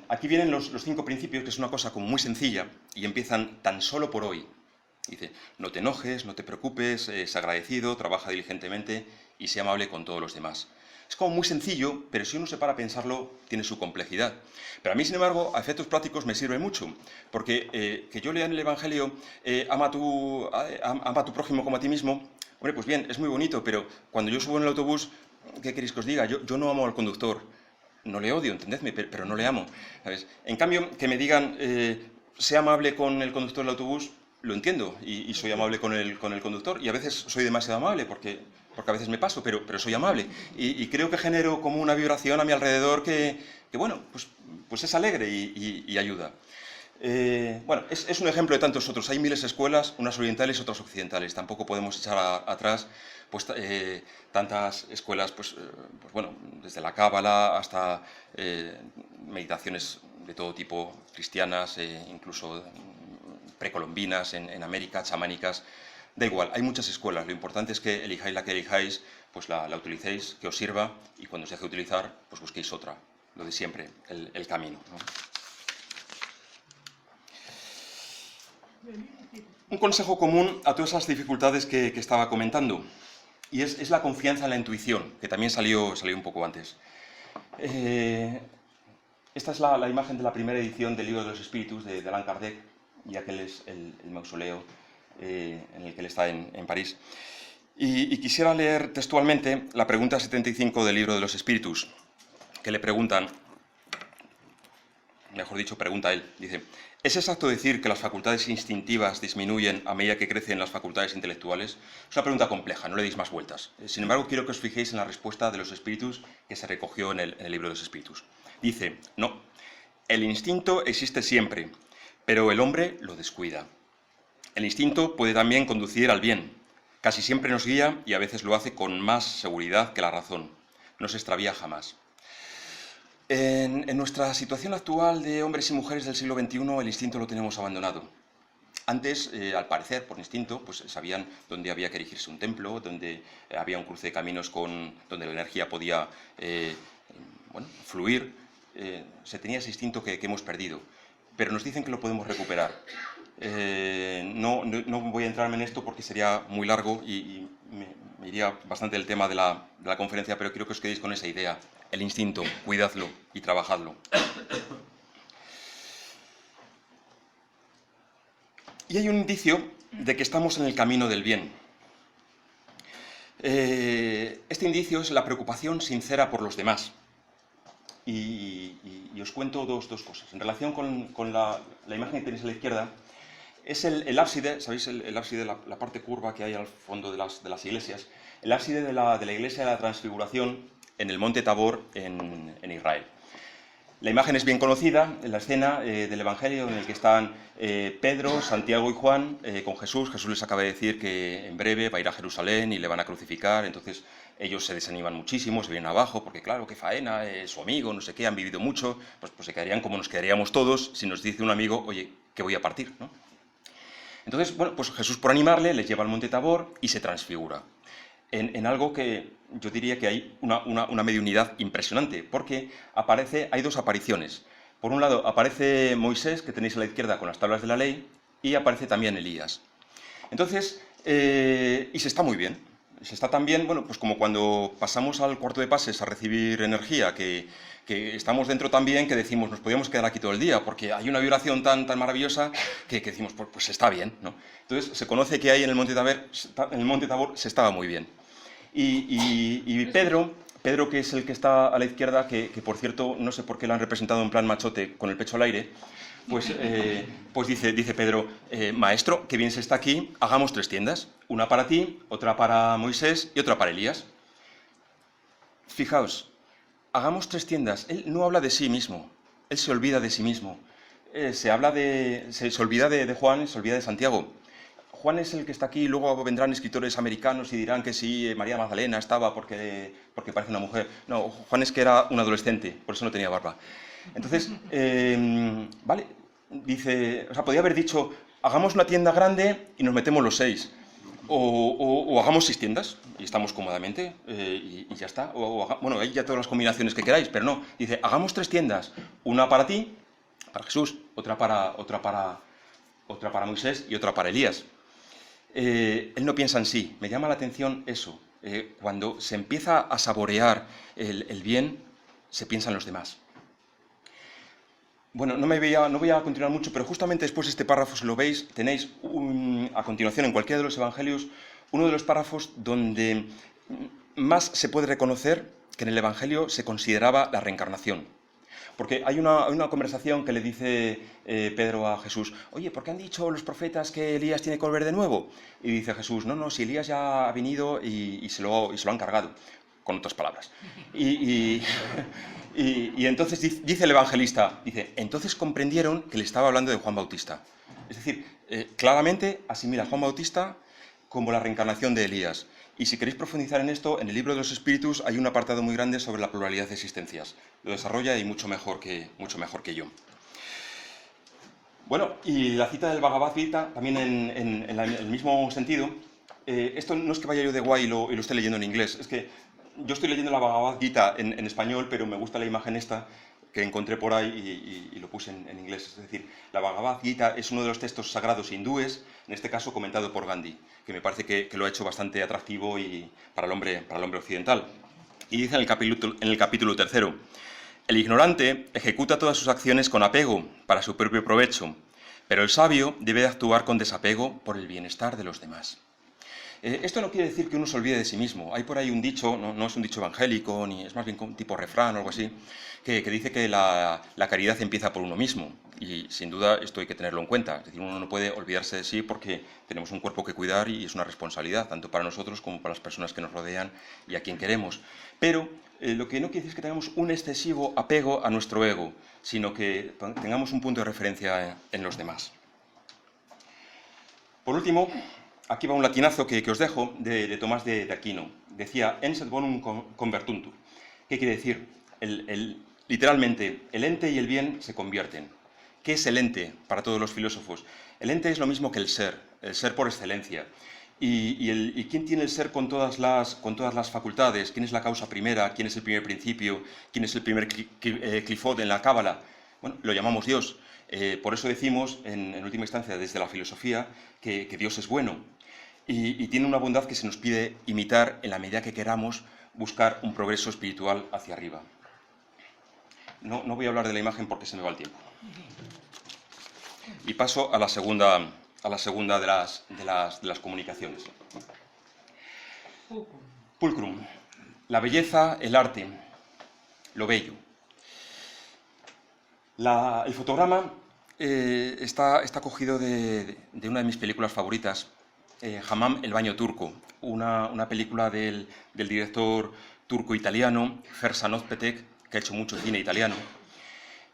aquí vienen los 5 principios, que es una cosa como muy sencilla, y empiezan tan solo por hoy. Dice, no te enojes, no te preocupes, sé agradecido, trabaja diligentemente y sé amable con todos los demás. Es como muy sencillo, pero si uno se para a pensarlo, tiene su complejidad. Pero a mí, sin embargo, a efectos prácticos me sirve mucho, porque que yo lea en el Evangelio, ama a tu prójimo como a ti mismo, hombre, pues bien, es muy bonito, pero cuando yo subo en el autobús, ¿qué queréis que os diga? Yo no amo al conductor, no le odio, entendedme, pero no le amo, ¿sabes? En cambio, que me digan, sé amable con el conductor del autobús, lo entiendo, y soy amable con el conductor, y a veces soy demasiado amable, porque a veces me paso, pero soy amable. Y creo que genero como una vibración a mi alrededor que bueno, pues es alegre y ayuda. Bueno, es un ejemplo de tantos otros. Hay miles de escuelas, unas orientales, otras occidentales. Tampoco podemos echar atrás pues, tantas escuelas, pues bueno, desde la Cábala hasta meditaciones de todo tipo, cristianas, incluso precolombinas en América, chamánicas. Da igual, hay muchas escuelas, lo importante es que elijáis la que elijáis, pues la utilicéis, que os sirva, y cuando os deje utilizar, pues busquéis otra, lo de siempre, el camino, ¿no? Un consejo común a todas esas dificultades que estaba comentando, y es la confianza en la intuición, que también salió un poco antes. Esta es la imagen de la primera edición del Libro de los Espíritus de Allan Kardec, y aquel es el mausoleo en el que él está en París. Y quisiera leer textualmente la pregunta 75 del Libro de los Espíritus, que le preguntan, mejor dicho, pregunta él, dice, ¿es exacto decir que las facultades instintivas disminuyen a medida que crecen las facultades intelectuales? Es una pregunta compleja, no le deis más vueltas. Sin embargo, quiero que os fijéis en la respuesta de los Espíritus que se recogió en el Libro de los Espíritus. Dice, no, el instinto existe siempre, pero el hombre lo descuida. El instinto puede también conducir al bien. Casi siempre nos guía y a veces lo hace con más seguridad que la razón. No se extravía jamás. En nuestra situación actual de hombres y mujeres del siglo XXI, el instinto lo tenemos abandonado. Antes, al parecer, por instinto, pues sabían dónde había que erigirse un templo, dónde había un cruce de caminos donde la energía podía fluir. Se tenía ese instinto que hemos perdido, pero nos dicen que lo podemos recuperar. No voy a entrarme en esto porque sería muy largo y me iría bastante del tema de la conferencia, pero quiero que os quedéis con esa idea. El instinto, cuidadlo y trabajadlo. Y hay un indicio de que estamos en el camino del bien. Este indicio es la preocupación sincera por los demás. Y os cuento dos cosas. En relación con la imagen que tenéis a la izquierda, es el ábside, ¿sabéis? El ábside, la parte curva que hay al fondo de las iglesias. El ábside de la iglesia de la Transfiguración en el monte Tabor en Israel. La imagen es bien conocida, en la escena del Evangelio en el que están Pedro, Santiago y Juan con Jesús. Jesús les acaba de decir que en breve va a ir a Jerusalén y le van a crucificar. Entonces ellos se desaniman muchísimo, se vienen abajo, porque claro, qué faena, su amigo, no sé qué, han vivido mucho, pues se quedarían como nos quedaríamos todos si nos dice un amigo, oye, que voy a partir, ¿no? Entonces, bueno, pues Jesús, por animarle, les lleva al monte Tabor y se transfigura en algo que yo diría que hay una mediunidad impresionante, porque hay dos apariciones. Por un lado aparece Moisés, que tenéis a la izquierda con las tablas de la ley, y aparece también Elías. Entonces, y se está muy bien. Se está tan bien, bueno, pues como cuando pasamos al cuarto de pases a recibir energía, que estamos dentro tan bien que decimos, nos podríamos quedar aquí todo el día, porque hay una vibración tan maravillosa que decimos, pues está bien, ¿no? Entonces, se conoce que ahí en el Monte Tabor se estaba muy bien. Y Pedro, que es el que está a la izquierda, que por cierto, no sé por qué lo han representado en plan machote, con el pecho al aire, pues dice Pedro, maestro, que bien se está aquí, hagamos 3 tiendas, una para ti, otra para Moisés y otra para Elías. Fijaos, hagamos 3 tiendas. Él no habla de sí mismo, él se olvida de sí mismo. Se olvida de Juan, se olvida de Santiago. Juan es el que está aquí y luego vendrán escritores americanos y dirán que sí, María Magdalena estaba porque parece una mujer. No, Juan es que era un adolescente, por eso no tenía barba. Entonces, vale, dice, o sea, podía haber dicho, hagamos una tienda grande y nos metemos los 6. O hagamos 6 tiendas y estamos cómodamente y ya está. Bueno, hay ya todas las combinaciones que queráis, pero no. Dice, hagamos 3 tiendas, una para ti, para Jesús, otra para Moisés y otra para Elías. Él no piensa en sí. Me llama la atención eso. Cuando se empieza a saborear el bien, se piensa en los demás. Bueno, no voy a continuar mucho, pero justamente después de este párrafo, si lo veis, tenéis a continuación en cualquiera de los evangelios uno de los párrafos donde más se puede reconocer que en el evangelio se consideraba la reencarnación. Porque hay una conversación que le dice Pedro a Jesús, oye, ¿por qué han dicho los profetas que Elías tiene que volver de nuevo? Y dice Jesús, no, si Elías ya ha venido y se lo han cargado, con otras palabras. Y entonces dice el evangelista, entonces comprendieron que le estaba hablando de Juan Bautista. Es decir, claramente asimila a Juan Bautista como la reencarnación de Elías. Y si queréis profundizar en esto, en el libro de los Espíritus hay un apartado muy grande sobre la pluralidad de existencias. Lo desarrolla y mucho mejor que yo. Bueno, y la cita del Bhagavad Gita, también en el mismo sentido, esto no es que vaya yo de guay y lo esté leyendo en inglés, es que yo estoy leyendo la Bhagavad Gita en español, pero me gusta la imagen esta que encontré por ahí y lo puse en inglés. Es decir, la Bhagavad Gita es uno de los textos sagrados hindúes, en este caso comentado por Gandhi, que me parece que lo ha hecho bastante atractivo para el hombre occidental. Y dice en el capítulo 3, el ignorante ejecuta todas sus acciones con apego para su propio provecho, pero el sabio debe de actuar con desapego por el bienestar de los demás. Esto no quiere decir que uno se olvide de sí mismo. Hay por ahí un dicho, no es un dicho evangélico, ni es más bien un tipo refrán o algo así, que dice que la caridad empieza por uno mismo. Y sin duda esto hay que tenerlo en cuenta. Es decir, uno no puede olvidarse de sí porque tenemos un cuerpo que cuidar y es una responsabilidad, tanto para nosotros como para las personas que nos rodean y a quien queremos. Pero lo que no quiere decir es que tengamos un excesivo apego a nuestro ego, sino que tengamos un punto de referencia en los demás. Por último, aquí va un latinazo que os dejo de Tomás de Aquino. Decía, ens et bonum convertuntur. ¿Qué quiere decir? Literalmente, el ente y el bien se convierten. ¿Qué es el ente para todos los filósofos? El ente es lo mismo que el ser por excelencia. ¿Y quién tiene el ser con todas las facultades? ¿Quién es la causa primera? ¿Quién es el primer principio? ¿Quién es el primer clifot en la cábala? Bueno, lo llamamos Dios. Por eso decimos, en última instancia, desde la filosofía, que Dios es bueno. Y tiene una bondad que se nos pide imitar en la medida que queramos buscar un progreso espiritual hacia arriba. No voy a hablar de la imagen porque se me va el tiempo. Y paso a la segunda de las comunicaciones. Pulcrum. La belleza, el arte, lo bello. El fotograma está cogido de una de mis películas favoritas, Hamam, el baño turco, una película del director turco-italiano Ferzan Özpetek, que ha hecho mucho cine italiano.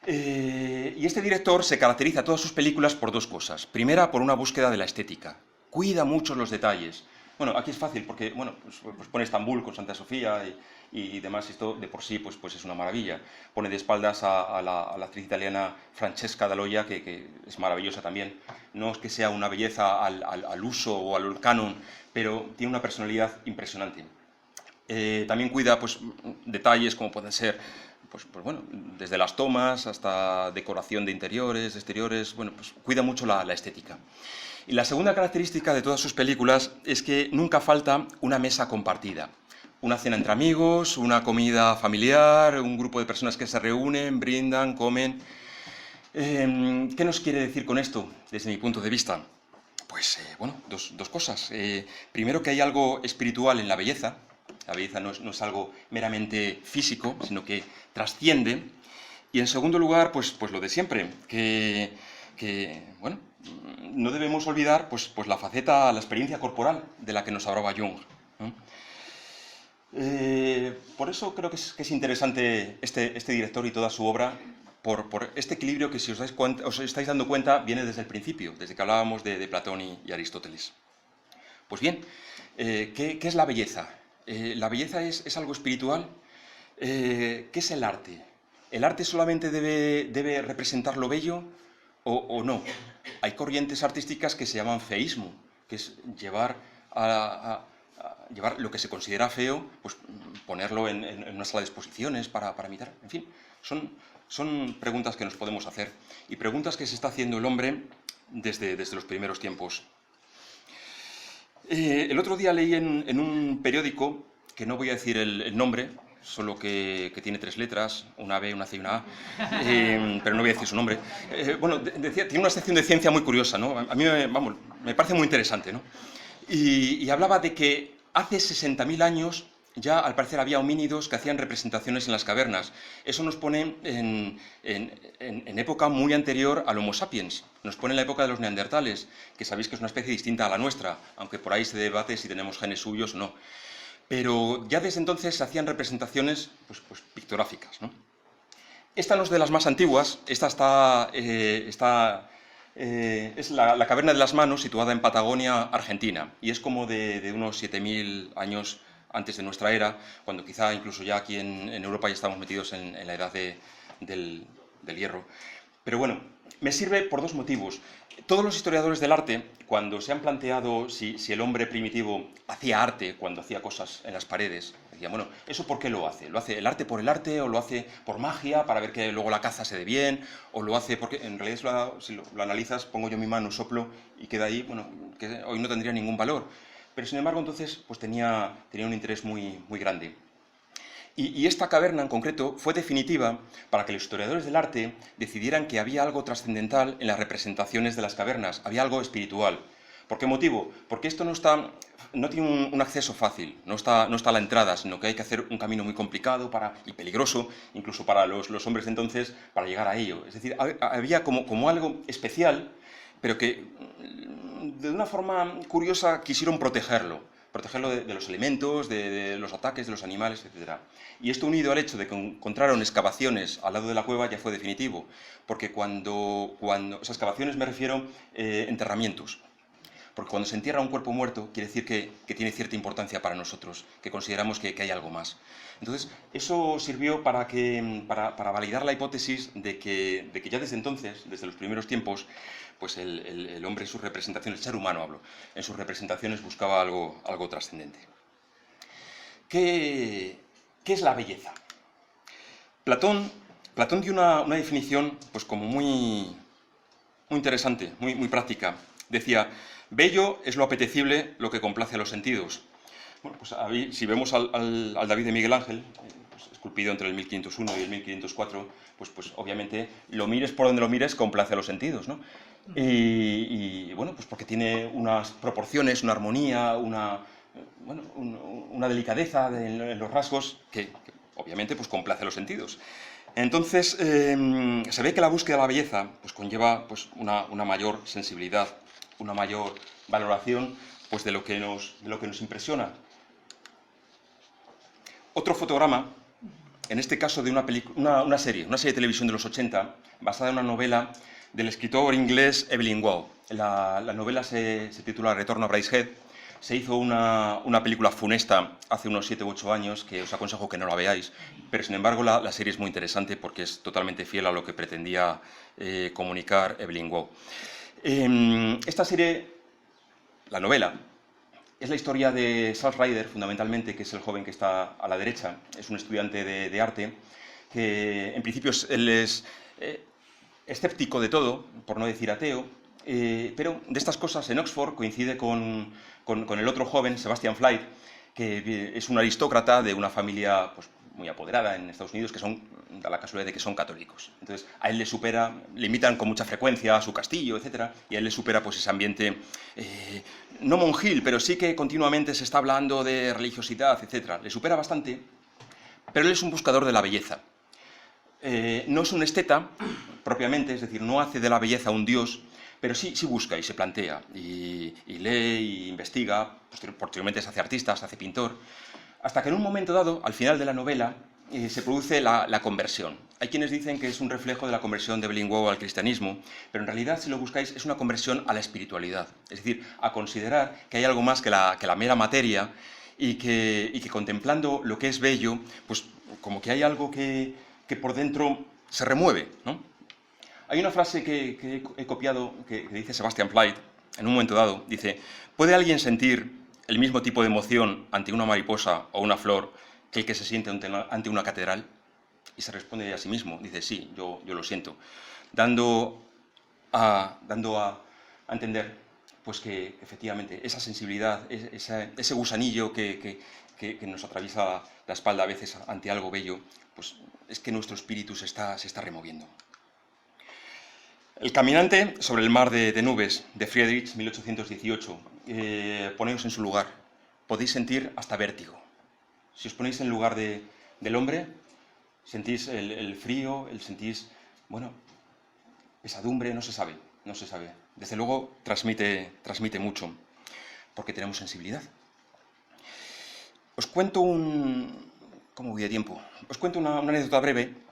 Y este director se caracteriza en todas sus películas por 2 cosas. Primera, por una búsqueda de la estética. Cuida mucho los detalles. Bueno, aquí es fácil porque, bueno, pues pone Estambul con Santa Sofía y demás, esto de por sí pues es una maravilla. Pone de espaldas a la actriz italiana Francesca Daloia, que es maravillosa también. No es que sea una belleza al uso o al canon, pero tiene una personalidad impresionante. También cuida pues, detalles como pueden ser pues bueno, desde las tomas hasta decoración de interiores, de exteriores, bueno, pues cuida mucho la estética. Y la segunda característica de todas sus películas es que nunca falta una mesa compartida. Una cena entre amigos, una comida familiar, un grupo de personas que se reúnen, brindan, comen. ¿Qué nos quiere decir con esto, desde mi punto de vista? Pues, bueno, dos cosas. Primero, que hay algo espiritual en la belleza. La belleza no es algo meramente físico, sino que trasciende. Y en segundo lugar, pues lo de siempre, que bueno, no debemos olvidar pues la faceta, la experiencia corporal de la que nos hablaba Jung, ¿no? Por eso creo que es interesante este director y toda su obra, por este equilibrio que, si os estáis dando cuenta, viene desde el principio, desde que hablábamos de Platón y Aristóteles. Pues bien, ¿qué es la belleza? ¿La belleza es algo espiritual? ¿Qué es el arte? ¿El arte solamente debe representar lo bello o no? Hay corrientes artísticas que se llaman feísmo, que es llevar lo que se considera feo, pues ponerlo en una sala de exposiciones para imitar. En fin, son preguntas que nos podemos hacer y preguntas que se está haciendo el hombre desde los primeros tiempos. El otro día leí en un periódico, que no voy a decir el nombre, solo que tiene 3 letras, una B, una C y una A, pero no voy a decir su nombre. Bueno, tiene una sección de ciencia muy curiosa, ¿no? A mí, vamos, me parece muy interesante, ¿no? Y hablaba de que hace 60.000 años ya, al parecer, había homínidos que hacían representaciones en las cavernas. Eso nos pone en época muy anterior al Homo sapiens. Nos pone en la época de los neandertales, que sabéis que es una especie distinta a la nuestra, aunque por ahí se debate si tenemos genes suyos o no. Pero ya desde entonces se hacían representaciones pues pictográficas, ¿no? Esta no es de las más antiguas, esta es la Caverna de las Manos, situada en Patagonia, Argentina, y es como de unos 7.000 años antes de nuestra era, cuando quizá incluso ya aquí en Europa ya estamos metidos en la edad del hierro. Pero bueno, me sirve por 2 motivos. Todos los historiadores del arte, cuando se han planteado si el hombre primitivo hacía arte, cuando hacía cosas en las paredes, decían, bueno, ¿eso por qué lo hace? ¿Lo hace el arte por el arte o lo hace por magia para ver que luego la caza se dé bien? ¿O lo hace porque, en realidad, si lo analizas, pongo yo mi mano, soplo y queda ahí, bueno, que hoy no tendría ningún valor? Pero sin embargo, entonces, pues tenía un interés muy grande. Y esta caverna en concreto fue definitiva para que los historiadores del arte decidieran que había algo trascendental en las representaciones de las cavernas, había algo espiritual. ¿Por qué motivo? Porque esto no tiene un acceso fácil, no está a la entrada, sino que hay que hacer un camino muy complicado y peligroso, incluso para los hombres de entonces, para llegar a ello. Es decir, había como algo especial, pero que de una forma curiosa quisieron protegerlo de los elementos, de los ataques de los animales, etc. Y esto, unido al hecho de que encontraron excavaciones al lado de la cueva, ya fue definitivo, porque cuando esas excavaciones me refiero enterramientos, porque cuando se entierra un cuerpo muerto quiere decir que tiene cierta importancia para nosotros, que consideramos que hay algo más. Entonces, eso sirvió para validar la hipótesis de que ya desde entonces, desde los primeros tiempos, pues el hombre en sus representaciones, el ser humano hablo, en sus representaciones buscaba algo trascendente. ¿Qué es la belleza? Platón dio una definición pues como muy interesante, muy práctica. Decía, bello es lo apetecible, lo que complace a los sentidos. Bueno, pues si vemos al David de Miguel Ángel, pues, esculpido entre el 1501 y el 1504, pues obviamente, lo mires por donde lo mires, complace a los sentidos, ¿no? Y bueno, pues porque tiene unas proporciones, una armonía, una delicadeza en los rasgos que obviamente pues complace a los sentidos. Entonces, se ve que la búsqueda de la belleza pues conlleva pues, una mayor sensibilidad, una mayor valoración pues, de lo que nos impresiona. Otro fotograma, en este caso de una serie de televisión de los 80, basada en una novela del escritor inglés Evelyn Waugh. La novela se titula Retorno a Brideshead. Se hizo una película funesta hace unos 7 u 8 años que os aconsejo que no la veáis, pero sin embargo la serie es muy interesante porque es totalmente fiel a lo que pretendía comunicar Evelyn Waugh. Esta serie, la novela, es la historia de Charles Ryder, fundamentalmente, que es el joven que está a la derecha. Es un estudiante de arte que, en principio, él es escéptico de todo, por no decir ateo, pero de estas cosas en Oxford coincide con el otro joven, Sebastian Flyte, que es un aristócrata de una familia pues, muy apoderada en Estados Unidos, que da la casualidad de que son católicos. Entonces, a él le invitan con mucha frecuencia a su castillo, etc., y a él le supera pues, ese ambiente, no monjil, pero sí que continuamente se está hablando de religiosidad, etc. Le supera bastante, pero él es un buscador de la belleza. No es un esteta, propiamente, es decir, no hace de la belleza un dios, pero sí busca y se plantea, y lee, y investiga, posteriormente se hace artista, se hace pintor, hasta que en un momento dado, al final de la novela, se produce la conversión. Hay quienes dicen que es un reflejo de la conversión de Evelyn Waugh al cristianismo, pero en realidad, si lo buscáis, es una conversión a la espiritualidad, es decir, a considerar que hay algo más que la mera materia, y que contemplando lo que es bello, pues como que hay algo que por dentro se remueve, ¿no? Hay una frase que he copiado que dice Sebastian Flyte, en un momento dado, dice: ¿puede alguien sentir el mismo tipo de emoción ante una mariposa o una flor que el que se siente ante una catedral? Y se responde a sí mismo, dice: sí, yo lo siento, dando a entender pues que efectivamente esa sensibilidad, ese gusanillo que nos atraviesa la espalda a veces ante algo bello, pues es que nuestro espíritu se está removiendo. El caminante sobre el mar de nubes, de Friedrich, 1818. Poneos en su lugar. Podéis sentir hasta vértigo. Si os ponéis en lugar del hombre, sentís el frío, sentís, bueno, pesadumbre, no se sabe. Desde luego transmite mucho, porque tenemos sensibilidad. Os cuento ¿cómo voy de tiempo? Os cuento una anécdota breve.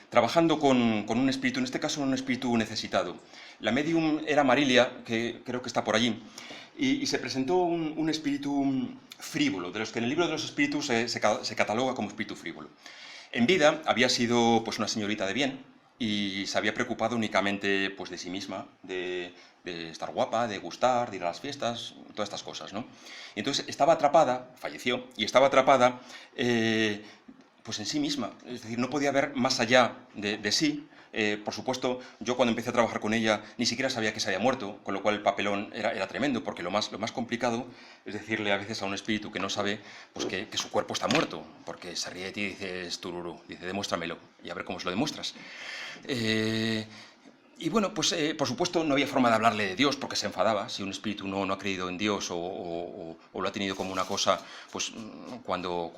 Trabajando con un espíritu, en este caso un espíritu necesitado. La medium era Marilia, que creo que está por allí, y se presentó un espíritu frívolo, de los que en el libro de los espíritus se cataloga como espíritu frívolo. En vida había sido pues, una señorita de bien y se había preocupado únicamente pues, de sí misma, de estar guapa, de gustar, de ir a las fiestas, todas estas cosas, ¿no? Y entonces estaba atrapada, falleció, y estaba atrapada pues en sí misma, es decir, no podía ver más allá de sí. Por supuesto, yo cuando empecé a trabajar con ella ni siquiera sabía que se había muerto, con lo cual el papelón era tremendo, porque lo más complicado es decirle a veces a un espíritu que no sabe pues que su cuerpo está muerto, porque se ríe de ti y dices, tururú, dice, demuéstramelo, y a ver cómo se lo demuestras. Y bueno, pues por supuesto no había forma de hablarle de Dios porque se enfadaba. Si un espíritu no ha creído en Dios o lo ha tenido como una cosa, pues cuando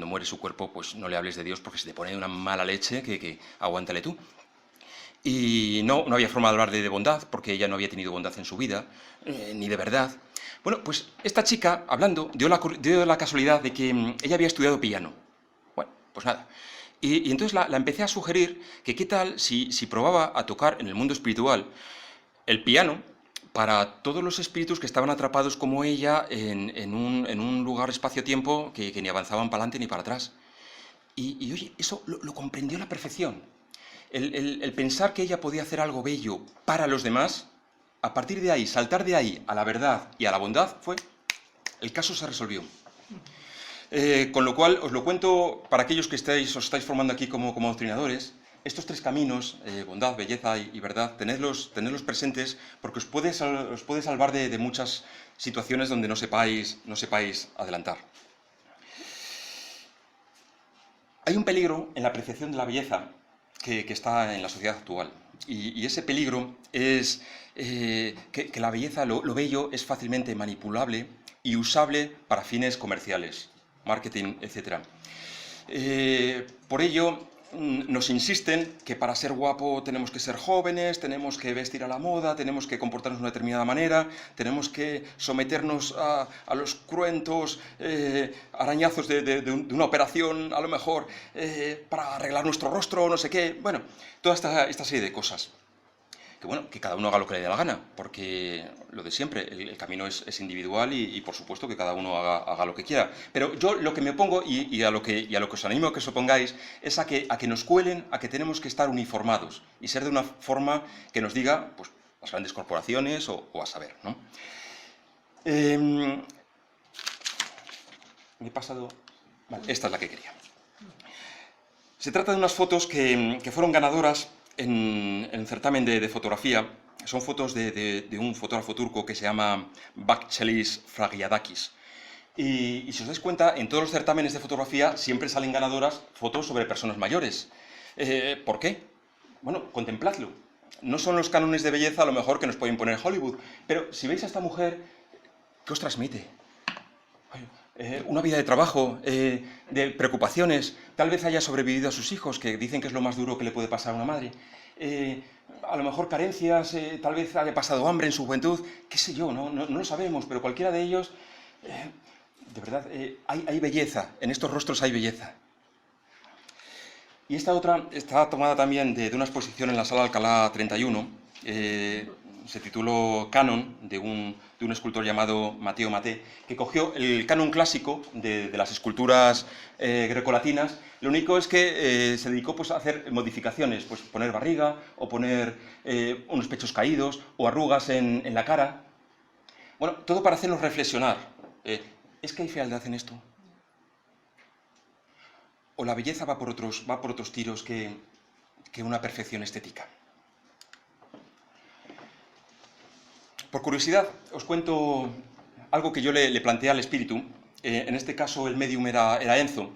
muere su cuerpo, pues no le hables de Dios porque se te pone una mala leche que aguántale tú. Y no había forma de hablarle de bondad porque ella no había tenido bondad en su vida, ni de verdad. Bueno, pues esta chica, hablando, dio la casualidad de que ella había estudiado piano. Bueno, pues nada. Y entonces la empecé a sugerir que qué tal si probaba a tocar en el mundo espiritual el piano para todos los espíritus que estaban atrapados como ella en un lugar espacio-tiempo que ni avanzaban para adelante ni para atrás. Y oye, eso lo comprendió a la perfección. El pensar que ella podía hacer algo bello para los demás, a partir de ahí, saltar de ahí a la verdad y a la bondad, el caso se resolvió. Con lo cual, os lo cuento para aquellos que os estáis formando aquí como doctrinadores. Estos 3 caminos, bondad, belleza y verdad, tenedlos presentes porque os puede salvar de muchas situaciones donde no sepáis adelantar. Hay un peligro en la apreciación de la belleza que está en la sociedad actual. Y ese peligro es que la belleza, lo bello, es fácilmente manipulable y usable para fines comerciales, marketing, etc. Por ello, nos insisten que para ser guapo tenemos que ser jóvenes, tenemos que vestir a la moda, tenemos que comportarnos de una determinada manera, tenemos que someternos a los cruentos arañazos de una operación, a lo mejor, para arreglar nuestro rostro, no sé qué. Bueno, toda esta serie de cosas. bueno, que cada uno haga lo que le dé la gana, porque lo de siempre, el camino es individual y por supuesto que cada uno haga lo que quiera. Pero yo lo que me opongo y a lo que os animo a que os opongáis es a que nos cuelen a que tenemos que estar uniformados y ser de una forma que nos diga, pues, las grandes corporaciones o a saber, ¿no? Me he pasado... Vale, esta es la que quería. Se trata de unas fotos que fueron ganadoras en el certamen de fotografía. Son fotos de un fotógrafo turco que se llama Bakçelis Fragiadakis. Y si os dais cuenta, en todos los certámenes de fotografía siempre salen ganadoras fotos sobre personas mayores. ¿Por qué? Bueno, contempladlo. No son los cánones de belleza a lo mejor que nos puede imponer Hollywood, pero si veis a esta mujer, ¿qué os transmite? Una vida de trabajo, de preocupaciones, tal vez haya sobrevivido a sus hijos, que dicen que es lo más duro que le puede pasar a una madre. A lo mejor carencias, tal vez haya pasado hambre en su juventud, qué sé yo, no lo sabemos, pero cualquiera de ellos, de verdad, hay belleza, en estos rostros hay belleza. Y esta otra está tomada también de una exposición en la Sala Alcalá 31, se tituló Canon, de un escultor llamado Matteo Maté, que cogió el canon clásico de las esculturas grecolatinas. Lo único es que se dedicó pues, a hacer modificaciones, pues poner barriga, o poner unos pechos caídos, o arrugas en la cara. Bueno, todo para hacernos reflexionar. ¿Es que hay fealdad en esto? ¿O la belleza va por otros tiros que una perfección estética? Por curiosidad, os cuento algo que yo le planteé al espíritu. En este caso, el medium era Enzo.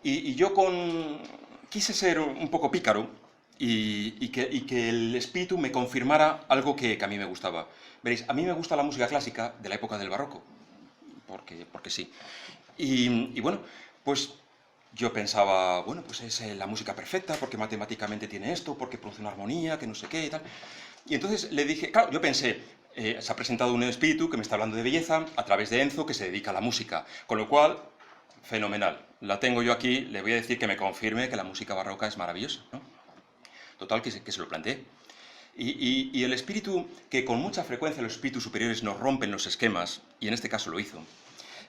Y yo quise ser un poco pícaro y que el espíritu me confirmara algo que a mí me gustaba. Veréis, a mí me gusta la música clásica de la época del barroco, porque sí. Y bueno, pues yo pensaba, bueno, pues es la música perfecta, porque matemáticamente tiene esto, porque produce una armonía, que no sé qué y tal. Y entonces le dije, claro, yo pensé, se ha presentado un espíritu que me está hablando de belleza a través de Enzo, que se dedica a la música. Con lo cual, fenomenal. La tengo yo aquí, le voy a decir que me confirme que la música barroca es maravillosa, ¿no? Total, que se lo planteé. Y el espíritu, que con mucha frecuencia los espíritus superiores nos rompen los esquemas, y en este caso lo hizo,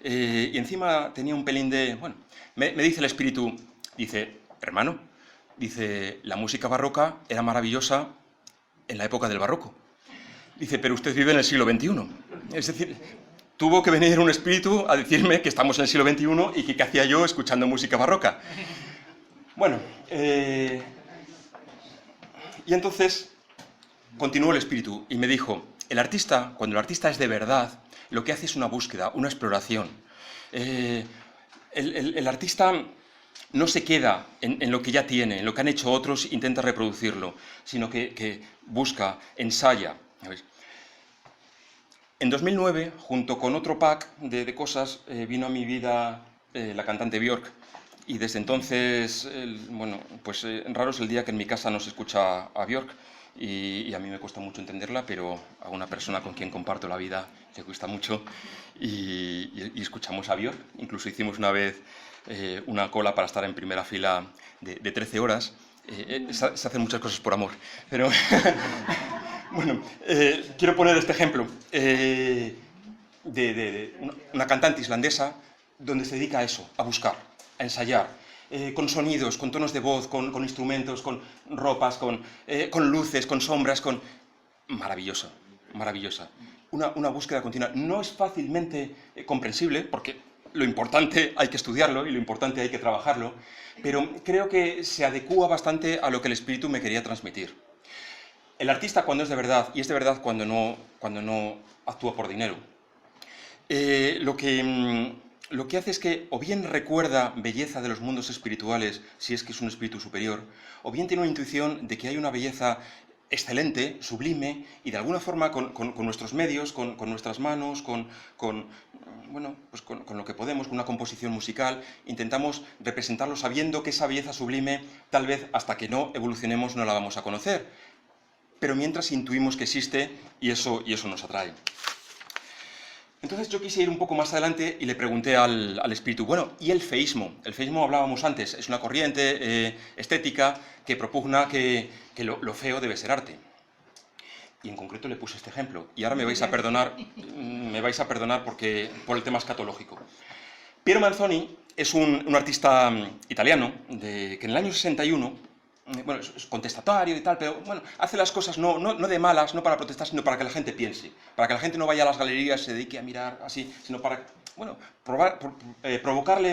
y encima tenía un pelín de... Bueno, me dice el espíritu, dice, hermano, dice, la música barroca era maravillosa en la época del barroco. Dice, pero usted vive en el siglo XXI. Es decir, tuvo que venir un espíritu a decirme que estamos en el siglo XXI y que qué hacía yo escuchando música barroca. Bueno, y entonces continuó el espíritu y me dijo, el artista, cuando el artista es de verdad, lo que hace es una búsqueda, una exploración. El artista no se queda en lo que ya tiene, en lo que han hecho otros, intenta reproducirlo, sino que busca, ensaya. En 2009, junto con otro pack de cosas, vino a mi vida la cantante Björk, y desde entonces, bueno, pues raro es el día que en mi casa no se escucha a Björk, y a mí me cuesta mucho entenderla, pero a una persona con quien comparto la vida le cuesta mucho, y escuchamos a Björk. Incluso hicimos una vez una cola para estar en primera fila de 13 horas. Se hacen muchas cosas por amor, pero... Bueno, quiero poner este ejemplo de una cantante islandesa donde se dedica a eso, a buscar, a ensayar, con sonidos, con tonos de voz, con instrumentos, con ropas, con luces, con sombras, con... Maravillosa, maravillosa. Una búsqueda continua. No es fácilmente comprensible, porque lo importante hay que estudiarlo y lo importante hay que trabajarlo, pero creo que se adecúa bastante a lo que el espíritu me quería transmitir. El artista cuando es de verdad, y es de verdad cuando no actúa por dinero, lo que hace es que o bien recuerda belleza de los mundos espirituales, si es que es un espíritu superior, o bien tiene una intuición de que hay una belleza excelente, sublime, y de alguna forma con nuestros medios, con nuestras manos, bueno, pues con lo que podemos, con una composición musical, intentamos representarlo sabiendo que esa belleza sublime, tal vez hasta que no evolucionemos, no la vamos a conocer. Pero mientras intuimos que existe y eso nos atrae. Entonces yo quise ir un poco más adelante y le pregunté al espíritu, bueno, ¿y el feísmo? El feísmo hablábamos antes, es una corriente estética que propugna que lo feo debe ser arte. y en concreto le puse este ejemplo. Y ahora me vais a perdonar porque, por el tema escatológico. Piero Manzoni es un artista italiano que en el año 61, bueno, es contestatario y tal, pero bueno, hace las cosas no de malas, no para protestar, sino para que la gente piense, para que la gente no vaya a las galerías, se dedique a mirar así, sino para, bueno, provocarle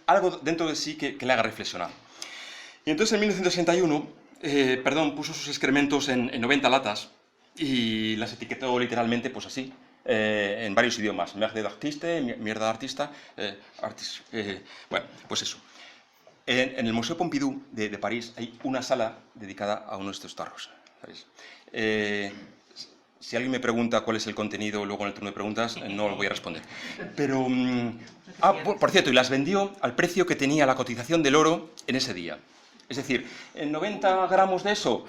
algo dentro de sí que le haga reflexionar. Y entonces en 1961, puso sus excrementos en 90 latas y las etiquetó literalmente, pues así, en varios idiomas. Merde d'artiste, mierda de artista, bueno, pues eso. En el Museo Pompidou de París hay una sala dedicada a uno de estos tarros, ¿sabéis? Si alguien me pregunta cuál es el contenido luego en el turno de preguntas, no lo voy a responder. Pero, por cierto, y las vendió al precio que tenía la cotización del oro en ese día. Es decir, en 90 gramos de eso,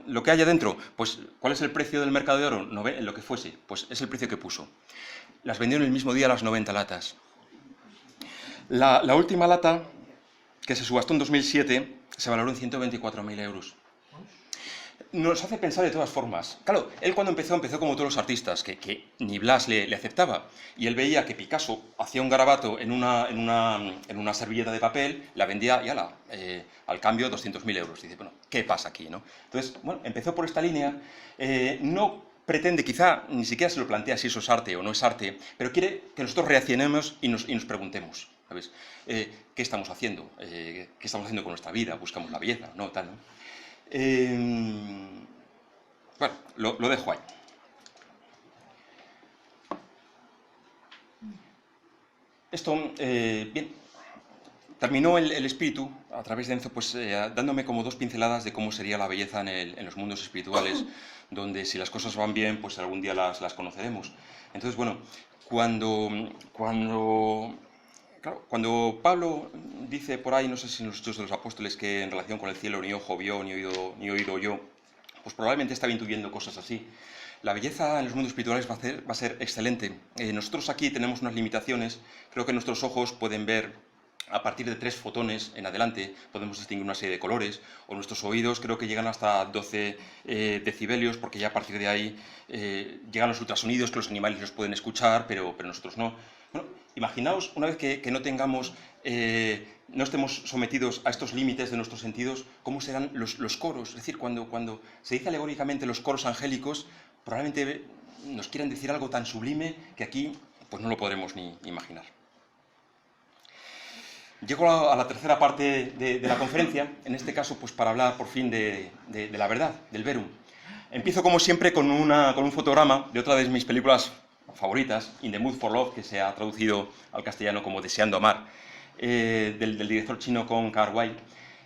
lo que haya dentro, pues, ¿cuál es el precio del mercado de oro? Lo que fuese, pues es el precio que puso. Las vendió en el mismo día las 90 latas. La última lata, que se subastó en 2007, se valoró en 124.000 euros. Nos hace pensar de todas formas. Claro, él cuando empezó como todos los artistas, que ni Blas le aceptaba, y él veía que Picasso hacía un garabato en una servilleta de papel, la vendía y al cambio 200.000 euros. Y dice, bueno, ¿qué pasa aquí, no? Entonces, bueno, empezó por esta línea, no pretende, quizá ni siquiera se lo plantea si eso es arte o no es arte, pero quiere que nosotros reaccionemos y nos preguntemos, ¿sabes? ¿Qué estamos haciendo? ¿Qué estamos haciendo con nuestra vida? ¿Buscamos la belleza? ¿No? Tal, ¿no? Bueno, lo dejo ahí. Esto, bien, terminó el espíritu a través de Enzo, pues dándome como dos pinceladas de cómo sería la belleza en los mundos espirituales, donde si las cosas van bien, pues algún día las conoceremos. Entonces, bueno, cuando Pablo dice por ahí, no sé si en los Hechos de los Apóstoles, que en relación con el cielo ni ojo vio, ni oído oyó, pues probablemente estaba intuyendo cosas así. La belleza en los mundos espirituales va a ser excelente. Nosotros aquí tenemos unas limitaciones. Creo que nuestros ojos pueden ver a partir de 3 fotones en adelante, podemos distinguir una serie de colores, o nuestros oídos creo que llegan hasta 12 decibelios, porque ya a partir de ahí llegan los ultrasonidos que los animales los pueden escuchar, pero nosotros no. Bueno, imaginaos una vez que no tengamos, no estemos sometidos a estos límites de nuestros sentidos, cómo serán los coros. Es decir, cuando se dice alegóricamente los coros angélicos, probablemente nos quieran decir algo tan sublime que aquí pues no lo podremos ni imaginar. Llego a la tercera parte de la conferencia, en este caso pues para hablar por fin de la verdad, del verum. Empiezo como siempre con un fotograma de otra de mis películas favoritas, In the Mood for Love, que se ha traducido al castellano como Deseando Amar, del director chino Kong Kar-wai.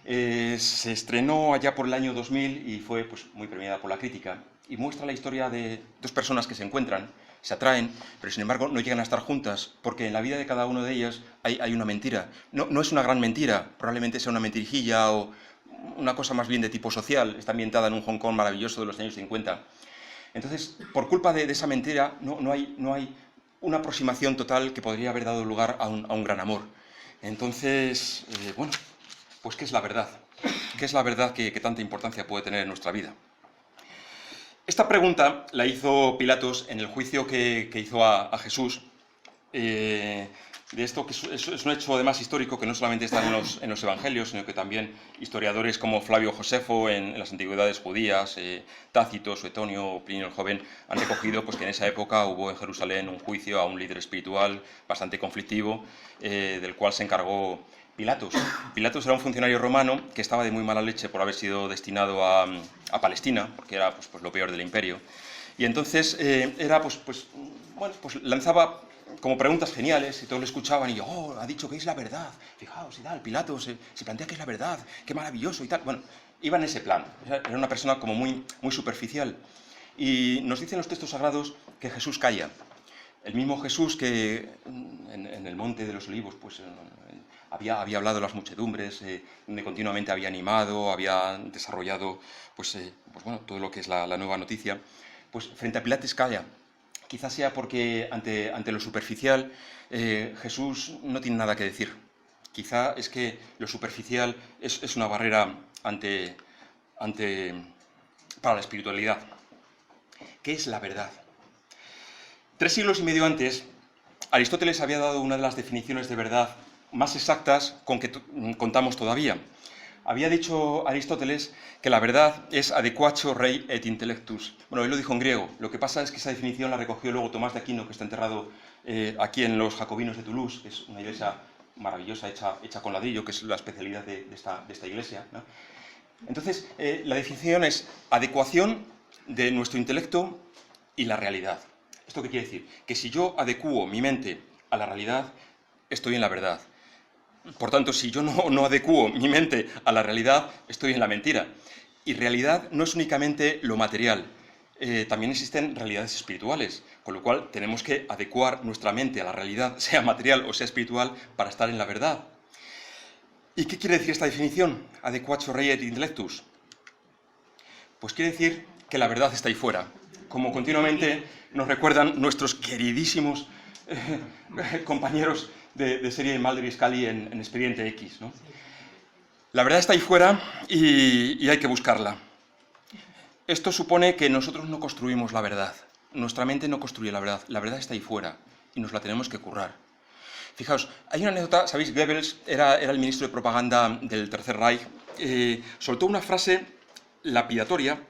Se estrenó allá por el año 2000 y fue pues, muy premiada por la crítica, y muestra la historia de 2 personas que se encuentran, se atraen, pero sin embargo no llegan a estar juntas, porque en la vida de cada uno de ellas hay una mentira. No es una gran mentira, probablemente sea una mentirijilla o una cosa más bien de tipo social, está ambientada en un Hong Kong maravilloso de los años 50. Entonces, por culpa de esa mentira, no hay una aproximación total que podría haber dado lugar a un gran amor. Entonces, bueno, pues ¿qué es la verdad? ¿Qué es la verdad que tanta importancia puede tener en nuestra vida? Esta pregunta la hizo Pilatos en el juicio que hizo a Jesús. De esto, que es un hecho además histórico que no solamente está en los evangelios, sino que también historiadores como Flavio Josefo en las antigüedades judías, Tácito, Suetonio o Plinio el Joven han recogido pues, que en esa época hubo en Jerusalén un juicio a un líder espiritual bastante conflictivo, del cual se encargó Pilatos. Pilatos era un funcionario romano que estaba de muy mala leche por haber sido destinado a Palestina, porque era pues, lo peor del imperio. Y entonces lanzaba como preguntas geniales y todos le escuchaban y yo, ha dicho que es la verdad, fijaos y tal, Pilatos se plantea que es la verdad, qué maravilloso y tal. Bueno, iba en ese plan, era una persona como muy superficial. Y nos dicen los textos sagrados que Jesús calla. El mismo Jesús que en el Monte de los Olivos pues, había hablado a las muchedumbres, donde continuamente había animado, había desarrollado pues, bueno, todo lo que es la nueva noticia, pues frente a Pilatos calla. Quizás sea porque ante lo superficial Jesús no tiene nada que decir. Quizá es que lo superficial es una barrera para la espiritualidad. ¿Qué es la verdad? 3 siglos y medio antes, Aristóteles había dado una de las definiciones de verdad más exactas con que contamos todavía. Había dicho Aristóteles que la verdad es adequatio rei et intellectus. Bueno, él lo dijo en griego. Lo que pasa es que esa definición la recogió luego Tomás de Aquino, que está enterrado aquí en los Jacobinos de Toulouse, que es una iglesia maravillosa hecha con ladrillo, que es la especialidad de esta iglesia, ¿no? Entonces, la definición es adecuación de nuestro intelecto y la realidad. ¿Esto qué quiere decir? Que si yo adecuo mi mente a la realidad, estoy en la verdad. Por tanto, si yo no adecuo mi mente a la realidad, estoy en la mentira. Y realidad no es únicamente lo material, también existen realidades espirituales, con lo cual tenemos que adecuar nuestra mente a la realidad, sea material o sea espiritual, para estar en la verdad. ¿Y qué quiere decir esta definición? Adequatio rei et intellectus. Pues quiere decir que la verdad está ahí fuera, como continuamente nos recuerdan nuestros queridísimos compañeros de serie Mulder y Scully en Expediente X, ¿no? La verdad está ahí fuera y hay que buscarla. Esto supone que nosotros no construimos la verdad. Nuestra mente no construye la verdad está ahí fuera y nos la tenemos que currar. Fijaos, hay una anécdota, ¿sabéis? Goebbels era el ministro de propaganda del Tercer Reich, soltó una frase lapidatoria,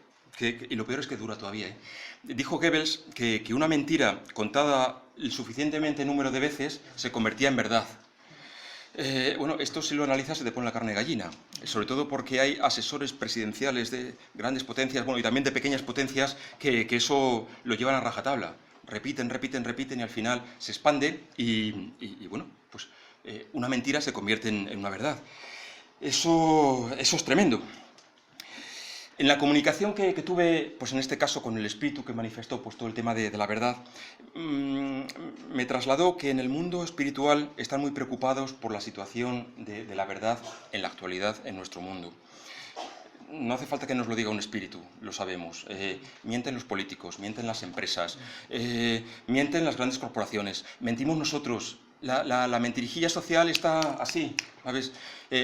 y lo peor es que dura todavía, ¿eh? Dijo Goebbels que una mentira contada el suficientemente número de veces se convertía en verdad. Bueno, esto si lo analizas se te pone la carne de gallina, sobre todo porque hay asesores presidenciales de grandes potencias, bueno, y también de pequeñas potencias que eso lo llevan a rajatabla. Repiten y al final se expande y bueno, pues una mentira se convierte en una verdad. Eso es tremendo. En la comunicación que tuve, pues en este caso con el espíritu que manifestó pues todo el tema de la verdad, me trasladó que en el mundo espiritual están muy preocupados por la situación de la verdad en la actualidad en nuestro mundo. No hace falta que nos lo diga un espíritu, lo sabemos. Mienten los políticos, mienten las empresas, mienten las grandes corporaciones, mentimos nosotros. La mentirijilla social está así, ¿sabes?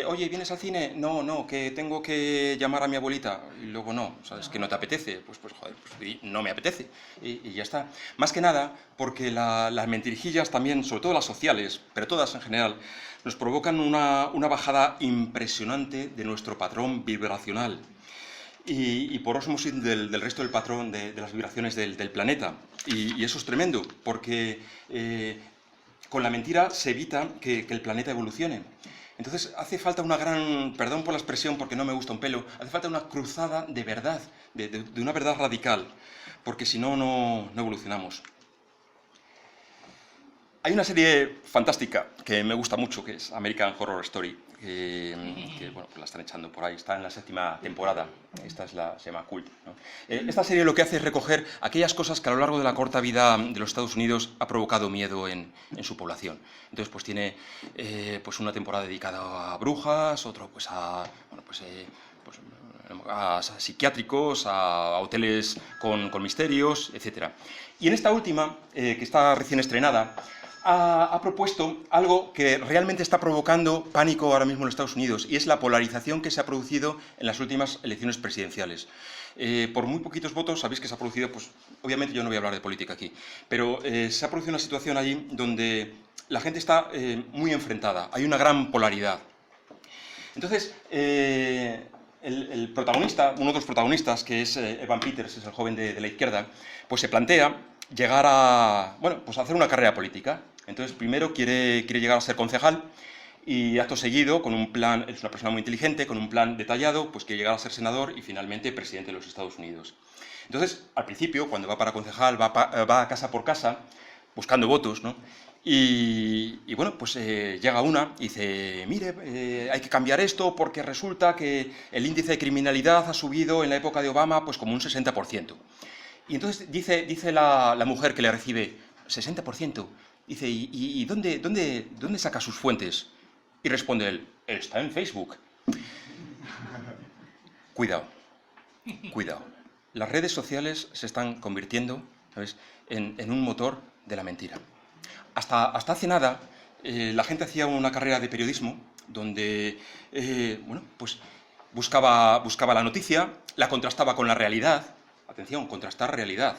Oye, ¿vienes al cine? No, que tengo que llamar a mi abuelita. Y luego no, ¿sabes? Que no te apetece. Pues joder, pues, no me apetece. Y ya está. Más que nada porque las mentirijillas también, sobre todo las sociales, pero todas en general, nos provocan una bajada impresionante de nuestro patrón vibracional y por ósmosis del resto del patrón de las vibraciones del planeta. Y eso es tremendo, porque con la mentira se evita que el planeta evolucione. Entonces hace falta una gran, perdón por la expresión porque no me gusta un pelo, hace falta una cruzada de verdad, de una verdad radical, porque si no, no evolucionamos. Hay una serie fantástica que me gusta mucho, que es American Horror Story, que bueno, pues la están echando por ahí, está en la 7ª temporada, se llama Cult, ¿no? Esta serie lo que hace es recoger aquellas cosas que a lo largo de la corta vida de los Estados Unidos ha provocado miedo en su población. Entonces pues tiene pues una temporada dedicada a brujas, otro pues a psiquiátricos, a hoteles con misterios, etc. Y en esta última, que está recién estrenada, ha propuesto algo que realmente está provocando pánico ahora mismo en los Estados Unidos, y es la polarización que se ha producido en las últimas elecciones presidenciales. Por muy poquitos votos, sabéis que se ha producido, pues obviamente yo no voy a hablar de política aquí, pero se ha producido una situación allí donde la gente está muy enfrentada, hay una gran polaridad. Entonces, el protagonista, uno de los protagonistas, que es Evan Peters, es el joven de la izquierda, pues se plantea llegar a, bueno, pues a hacer una carrera política. Entonces, primero quiere llegar a ser concejal y acto seguido, con un plan, es una persona muy inteligente, con un plan detallado, pues quiere llegar a ser senador y finalmente presidente de los Estados Unidos. Entonces, al principio, cuando va para concejal, va a casa por casa buscando votos, ¿no? Y bueno, pues llega una y dice, mire, hay que cambiar esto porque resulta que el índice de criminalidad ha subido en la época de Obama pues como un 60%. Y entonces dice la mujer que le recibe, 60%. Dice, ¿y dónde saca sus fuentes? Y responde él, está en Facebook. Cuidado. Las redes sociales se están convirtiendo, ¿sabes?, en un motor de la mentira. Hasta hace nada, la gente hacía una carrera de periodismo donde, bueno, pues buscaba la noticia, la contrastaba con la realidad, Atención, contrastar realidad.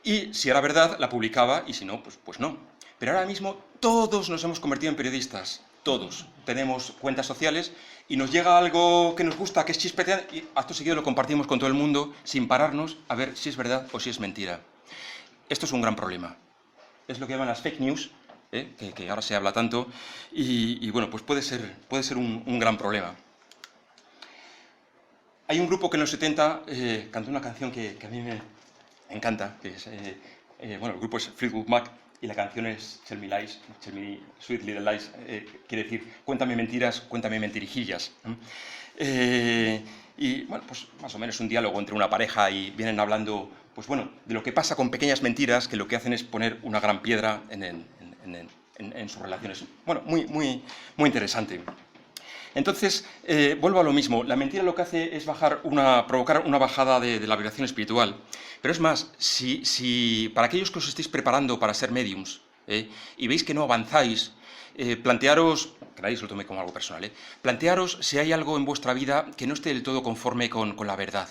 Y si era verdad, la publicaba, y si no, pues no. Pero ahora mismo todos nos hemos convertido en periodistas. Todos tenemos cuentas sociales y nos llega algo que nos gusta, que es chispeteante, y acto seguido lo compartimos con todo el mundo sin pararnos a ver si es verdad o si es mentira. Esto es un gran problema. Es lo que llaman las fake news, que ahora se habla tanto, y bueno, pues puede ser un gran problema. Hay un grupo que en los 70 cantó una canción que a mí me encanta, que es, bueno, el grupo es Fleetwood Mac, y la canción es Tell Me Lies, Tell Me Sweet Little Lies, quiere decir, cuéntame mentiras, cuéntame mentirijillas. Y bueno, pues más o menos un diálogo entre una pareja y vienen hablando, pues bueno, de lo que pasa con pequeñas mentiras que lo que hacen es poner una gran piedra en sus relaciones. Bueno, muy interesante. Entonces, vuelvo a lo mismo. La mentira lo que hace es provocar una bajada de la vibración espiritual. Pero es más, si para aquellos que os estéis preparando para ser médiums y veis que no avanzáis, plantearos, que nadie se lo tome como algo personal, plantearos si hay algo en vuestra vida que no esté del todo conforme con la verdad.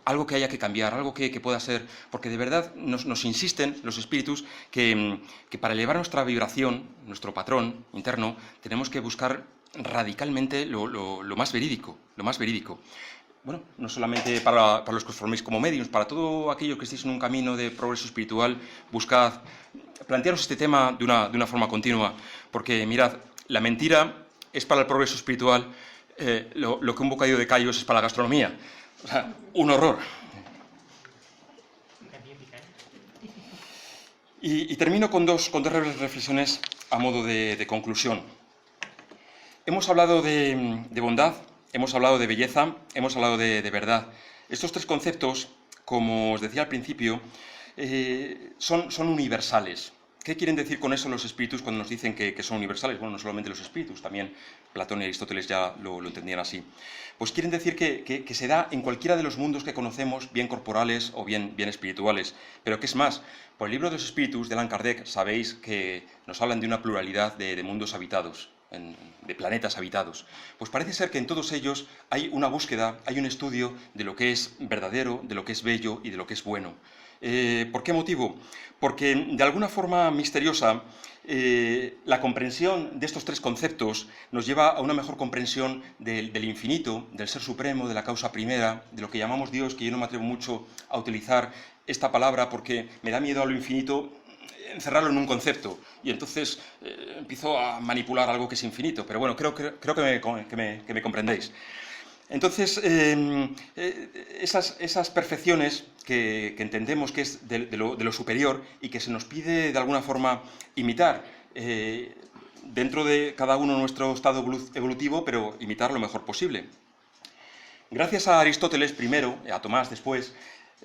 Algo que haya que cambiar, algo que pueda ser... Porque de verdad nos insisten los espíritus que para elevar nuestra vibración, nuestro patrón interno, tenemos que buscar radicalmente lo más verídico, lo más verídico. Bueno, no solamente para los que os forméis como mediums, para todo aquello que estéis en un camino de progreso espiritual, plantearos este tema de una forma continua, porque mirad, la mentira es para el progreso espiritual lo que un bocadillo de callos es para la gastronomía. O sea, un horror. Y termino con dos reflexiones a modo de conclusión. Hemos hablado de bondad, hemos hablado de belleza, hemos hablado de verdad. Estos tres conceptos, como os decía al principio, son universales. ¿Qué quieren decir con eso los espíritus cuando nos dicen que son universales? Bueno, no solamente los espíritus, también Platón y Aristóteles ya lo entendían así. Pues quieren decir que se da en cualquiera de los mundos que conocemos, bien corporales o bien espirituales. Pero ¿qué es más? Por el libro de los espíritus de Allan Kardec sabéis que nos hablan de una pluralidad de mundos habitados, de planetas habitados. Pues parece ser que en todos ellos hay una búsqueda, hay un estudio de lo que es verdadero, de lo que es bello y de lo que es bueno. ¿Por qué motivo? Porque de alguna forma misteriosa la comprensión de estos tres conceptos nos lleva a una mejor comprensión del infinito, del ser supremo, de la causa primera, de lo que llamamos Dios, que yo no me atrevo mucho a utilizar esta palabra porque me da miedo a lo infinito encerrarlo en un concepto y entonces empiezo a manipular algo que es infinito, pero bueno, creo que me comprendéis. Entonces, esas perfecciones que entendemos que es de lo superior y que se nos pide de alguna forma imitar dentro de cada uno nuestro estado evolutivo, pero imitar lo mejor posible. Gracias a Aristóteles primero, a Tomás después,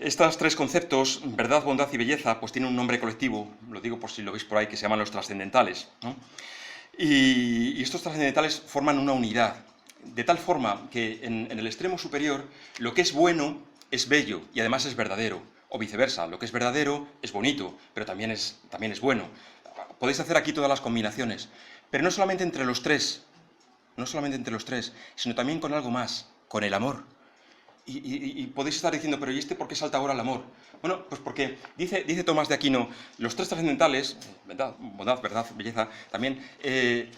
estos tres conceptos, verdad, bondad y belleza, pues tienen un nombre colectivo, lo digo por si lo veis por ahí, que se llaman los trascendentales, ¿no? Y estos trascendentales forman una unidad, de tal forma que en el extremo superior lo que es bueno es bello y además es verdadero, o viceversa, lo que es verdadero es bonito, pero también es bueno. Podéis hacer aquí todas las combinaciones, pero no solamente entre los tres, sino también con algo más, con el amor. Y podéis estar diciendo, pero ¿y este por qué salta ahora el amor? Bueno, pues porque dice Tomás de Aquino, los tres trascendentales, bondad, verdad, belleza, también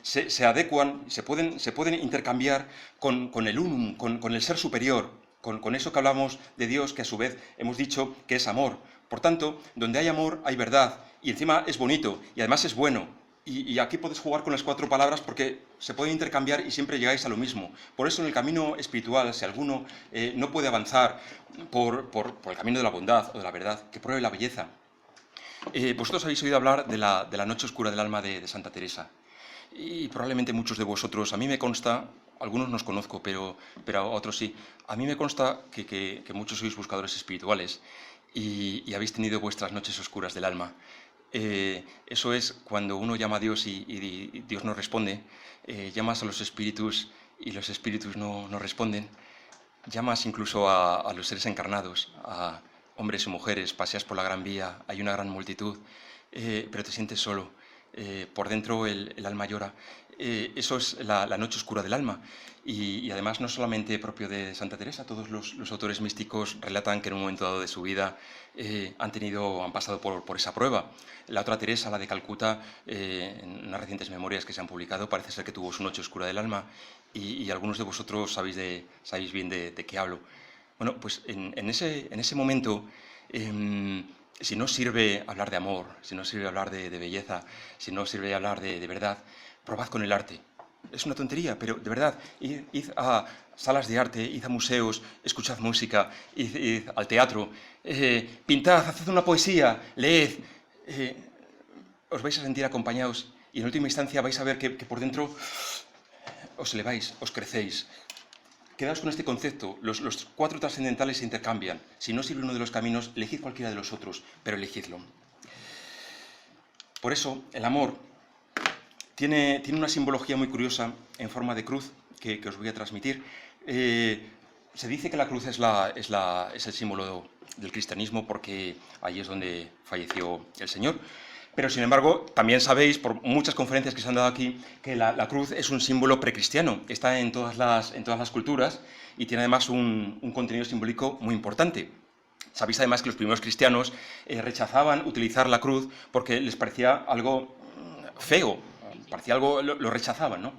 se adecuan, se pueden intercambiar con el unum, con el ser superior, con eso que hablamos de Dios, que a su vez hemos dicho que es amor. Por tanto, donde hay amor hay verdad, y encima es bonito, y además es bueno. Y aquí podéis jugar con las cuatro palabras porque se pueden intercambiar y siempre llegáis a lo mismo. Por eso en el camino espiritual, si alguno no puede avanzar por el camino de la bondad o de la verdad, que pruebe la belleza. Vosotros habéis oído hablar de la noche oscura del alma de Santa Teresa. Y probablemente muchos de vosotros, a mí me consta, algunos no os conozco, pero a otros sí, a mí me consta que muchos sois buscadores espirituales y habéis tenido vuestras noches oscuras del alma. Eso es cuando uno llama a Dios y Dios no responde, llamas a los espíritus y los espíritus no responden, llamas incluso a los seres encarnados, a hombres y mujeres, paseas por la Gran Vía, hay una gran multitud, pero te sientes solo, por dentro el alma llora. eso es la noche oscura del alma. Y además no solamente propio de Santa Teresa, todos los autores místicos relatan que en un momento dado de su vida han pasado por esa prueba. La otra Teresa, la de Calcuta, en unas recientes memorias que se han publicado, parece ser que tuvo su noche oscura del alma, y algunos de vosotros sabéis bien de qué hablo. Bueno, pues en ese momento, si no sirve hablar de amor, si no sirve hablar de belleza, si no sirve hablar de verdad, probad con el arte. Es una tontería, pero de verdad, id a salas de arte, id a museos, escuchad música, id al teatro, pintad, haced una poesía, leed, os vais a sentir acompañados y en última instancia vais a ver que por dentro os eleváis, os crecéis. Quedaos con este concepto, los cuatro trascendentales se intercambian. Si no sirve uno de los caminos, elegid cualquiera de los otros, pero elegidlo. Por eso, el amor tiene una simbología muy curiosa en forma de cruz que os voy a transmitir. Se dice que la cruz es el símbolo del cristianismo porque allí es donde falleció el Señor. Pero, sin embargo, también sabéis, por muchas conferencias que se han dado aquí, que la cruz es un símbolo precristiano. Está en todas las culturas y tiene además un contenido simbólico muy importante. Sabéis además que los primeros cristianos rechazaban utilizar la cruz porque les parecía algo feo, parecía algo, lo rechazaban, ¿no?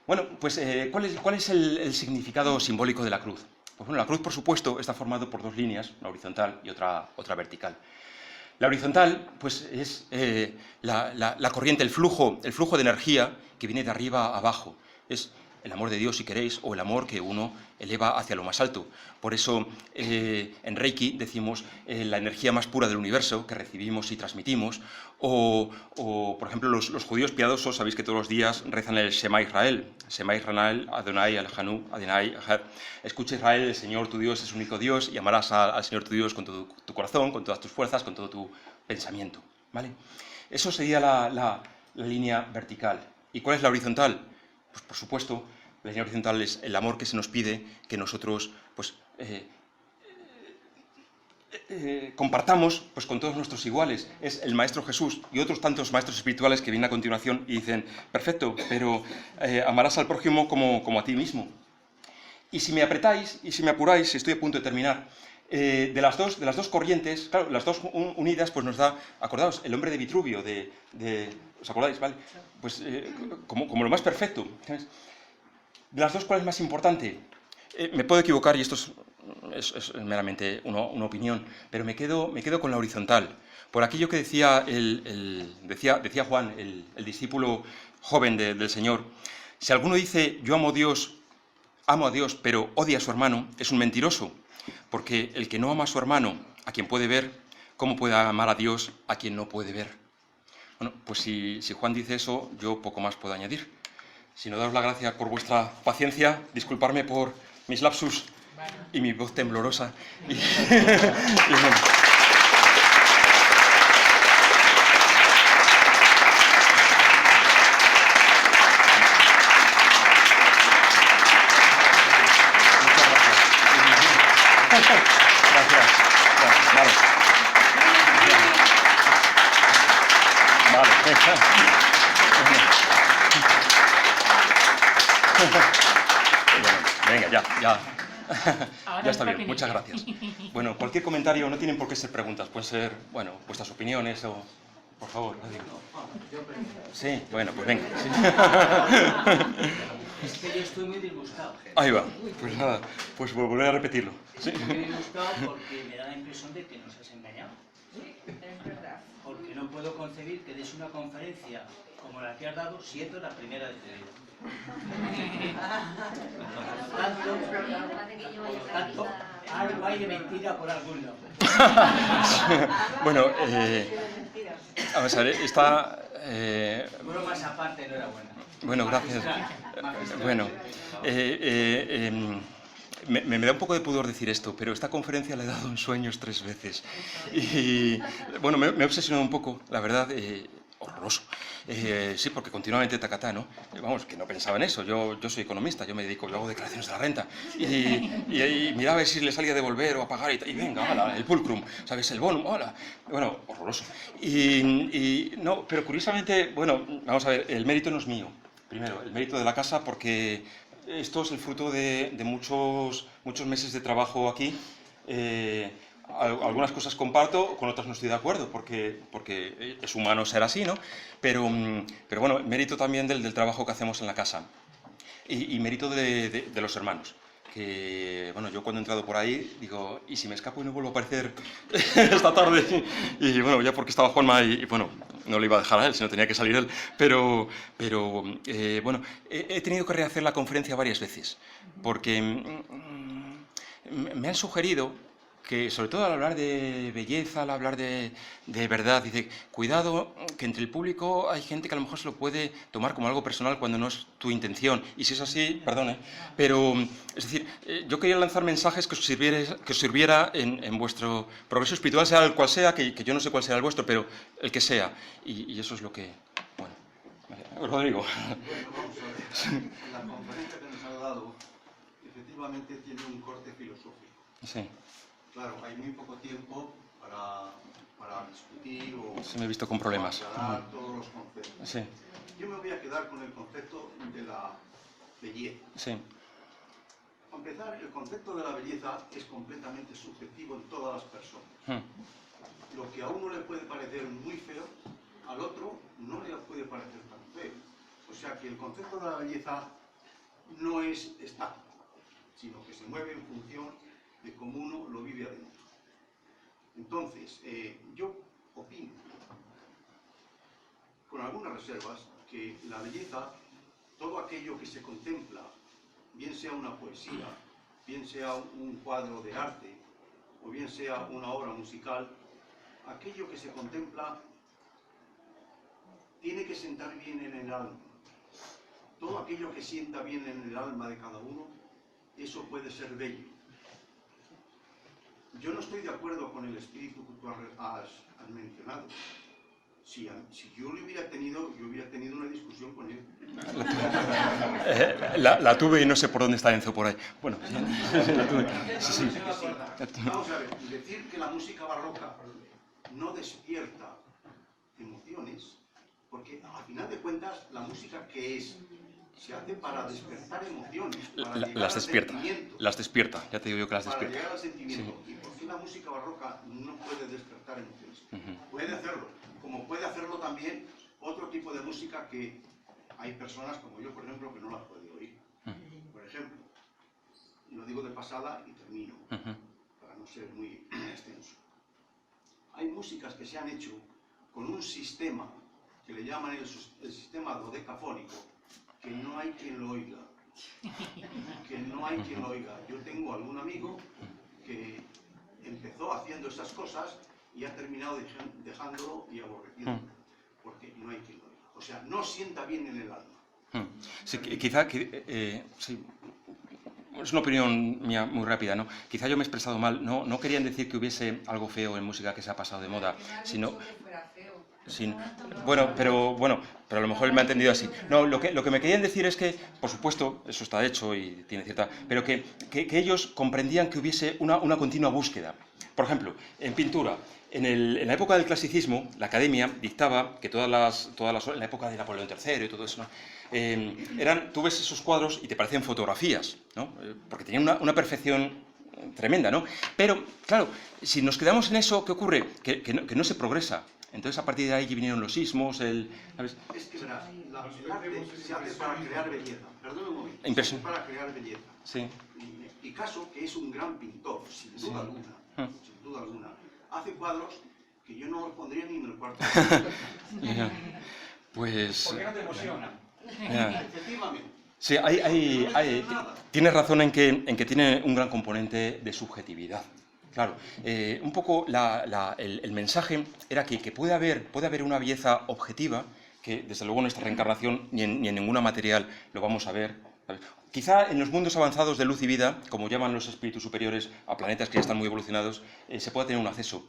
Bueno, pues ¿cuál es el significado simbólico de la cruz? Pues bueno, la cruz, por supuesto, está formada por dos líneas, una horizontal y otra vertical. La horizontal, pues, es la corriente, el flujo de energía que viene de arriba a abajo. Es el amor de Dios, si queréis, o el amor que uno eleva hacia lo más alto. Por eso, en Reiki decimos la energía más pura del universo que recibimos y transmitimos. O por ejemplo, los judíos piadosos, sabéis que todos los días rezan el Shema Israel. Shema Israel, Adonai, Al-Hanu, Adonai, Ahad. Escucha Israel, el Señor tu Dios es el único Dios y amarás al Señor tu Dios con todo tu corazón, con todas tus fuerzas, con todo tu pensamiento. ¿Vale? Eso sería la línea vertical. ¿Y cuál es la horizontal? Pues por supuesto, la línea horizontal es el amor que se nos pide que nosotros pues, compartamos pues, con todos nuestros iguales. Es el Maestro Jesús y otros tantos maestros espirituales que vienen a continuación y dicen, perfecto, pero amarás al prójimo como a ti mismo. Y si me apretáis y si me apuráis, estoy a punto de terminar, de las dos corrientes, claro, las dos unidas, pues nos da, acordaos, el hombre de Vitruvio, ¿os acordáis? ¿Vale? Pues como lo más perfecto, ¿sabes? De las dos, ¿cuál es más importante? Me puedo equivocar y esto es meramente una opinión, pero me quedo con la horizontal. Por aquello que decía decía Juan, el discípulo joven del Señor, si alguno dice, yo amo a Dios, pero odia a su hermano, es un mentiroso, porque el que no ama a su hermano, a quien puede ver, ¿cómo puede amar a Dios a quien no puede ver? Bueno, pues si Juan dice eso, yo poco más puedo añadir. Sino daros las gracias por vuestra paciencia, disculparme por mis lapsus y mi voz temblorosa. Y bueno. Gracias. Vale. Venga, ya está bien, muchas gracias. Bueno, cualquier comentario, no tienen por qué ser preguntas, pueden ser, bueno, vuestras opiniones o... Por favor, sí, bueno, pues venga. Sí. Es que yo estoy muy disgustado. Ahí va, pues nada, pues volveré a repetirlo. Sí. Estoy muy disgustado porque me da la impresión de que nos has engañado. Sí, es verdad. Porque no puedo concebir que des una conferencia como la que has dado siendo la primera de tu vida. Por tanto, algo hay de mentira por algún lado. Bueno, vamos a ver, está... Bromas aparte, enhorabuena. Bueno, gracias. Bueno, me da un poco de pudor decir esto, pero esta conferencia la he dado en sueños 3 veces. Y, bueno, me he obsesionado un poco, la verdad, horroroso. Sí, porque continuamente tacatá, ¿no? Vamos, que no pensaba en eso. Yo soy economista, yo hago declaraciones de la renta. Y miraba a ver si le salía a devolver o a pagar y venga, hala, el pulcrum, ¿sabes? El bonum, hola. Bueno, horroroso. No, pero curiosamente, bueno, vamos a ver, el mérito no es mío. Primero, el mérito de la casa, porque esto es el fruto de muchos meses de trabajo aquí. Algunas cosas comparto, con otras no estoy de acuerdo, porque es humano ser así, ¿no? Pero bueno, mérito también del trabajo que hacemos en la casa. Y mérito de los hermanos. Que, bueno, yo cuando he entrado por ahí, digo, ¿y si me escapo y no vuelvo a aparecer esta tarde? Y bueno, ya porque estaba Juanma y bueno, no le iba a dejar a él, sino tenía que salir él. Pero bueno, he tenido que rehacer la conferencia varias veces, porque me han sugerido que, sobre todo al hablar de belleza, al hablar de verdad, dice, cuidado, que entre el público hay gente que a lo mejor se lo puede tomar como algo personal cuando no es tu intención. Y si es así, perdone, pero, es decir, yo quería lanzar mensajes que os sirviera en vuestro progreso espiritual, sea el cual sea, que yo no sé cuál sea el vuestro, pero el que sea. Y eso es lo que... Bueno, Rodrigo. Bueno, vamos a ver. La conferencia que nos ha dado, efectivamente, tiene un corte filosófico. Sí. Claro, hay muy poco tiempo para discutir o... Se me he visto con problemas. Aclarar todos los conceptos. Sí. Yo me voy a quedar con el concepto de la belleza. Sí. Para empezar, el concepto de la belleza es completamente subjetivo en todas las personas. Lo que a uno le puede parecer muy feo, al otro no le puede parecer tan feo. O sea que el concepto de la belleza no es estático, sino que se mueve en función de cómo uno lo vive adentro. Entonces, yo opino, con algunas reservas, que la belleza, todo aquello que se contempla, bien sea una poesía, bien sea un cuadro de arte, o bien sea una obra musical, aquello que se contempla tiene que sentar bien en el alma. Todo aquello que sienta bien en el alma de cada uno, eso puede ser bello. Yo no estoy de acuerdo con el espíritu que tú has mencionado. Si yo lo hubiera tenido, yo hubiera tenido una discusión con él. La tuve y no sé por dónde está Enzo por ahí. Bueno, la tuve. Sí. Vamos a ver, decir que la música barroca no despierta emociones, porque a final de cuentas la música que es se hace para despertar emociones, para llegar Las al despierta, sentimiento. las despierta, ya te digo yo que las Para despierta. llegar al sentimiento. Sí. Y por qué la música barroca no puede despertar emociones. Puede hacerlo, como puede hacerlo también otro tipo de música que hay personas como yo, por ejemplo, que no las puede oír. Por ejemplo, y lo digo de pasada y termino, para no ser muy extenso. Hay músicas que se han hecho con un sistema que le llaman el sistema dodecafónico, que no hay quien lo oiga. Que no hay quien lo oiga. Yo tengo algún amigo que empezó haciendo esas cosas y ha terminado dejándolo y aborreciendo, porque no hay quien lo oiga. O sea, no sienta bien en el alma. Sí, quizá, sí, es una opinión mía muy rápida, ¿no? Quizá yo me he expresado mal. No querían decir que hubiese algo feo en música que se ha pasado de moda, sino... Bueno, pero a lo mejor él me ha entendido así. No, lo que me querían decir es que, por supuesto, eso está hecho y tiene cierta... Pero que ellos comprendían que hubiese una continua búsqueda. Por ejemplo, en pintura, en la época del clasicismo, la academia dictaba que todas las en la época de Napoleón III y todo eso, ¿no? Tú ves esos cuadros y te parecen fotografías, ¿no? Porque tenían una perfección tremenda, ¿no? Pero, claro, si nos quedamos en eso, ¿qué ocurre? Que no se progresa. Entonces, a partir de ahí vinieron los sismos, ¿sabes? Es que verás, el arte se hace para crear belleza. Perdón un momento. Impresión. Se hace para crear belleza. Sí. Picasso, que es un gran pintor, sin duda alguna, hace cuadros que yo no los pondría ni en el cuarto. Pues... ¿Por qué no te emociona? Efectivamente. Sí, tienes razón en que tiene un gran componente de subjetividad. Claro, un poco el mensaje era que puede haber una belleza objetiva, que desde luego en nuestra reencarnación ni en ninguna material lo vamos a ver, ¿sabes? Quizá en los mundos avanzados de luz y vida, como llaman los espíritus superiores a planetas que ya están muy evolucionados, se pueda tener un acceso.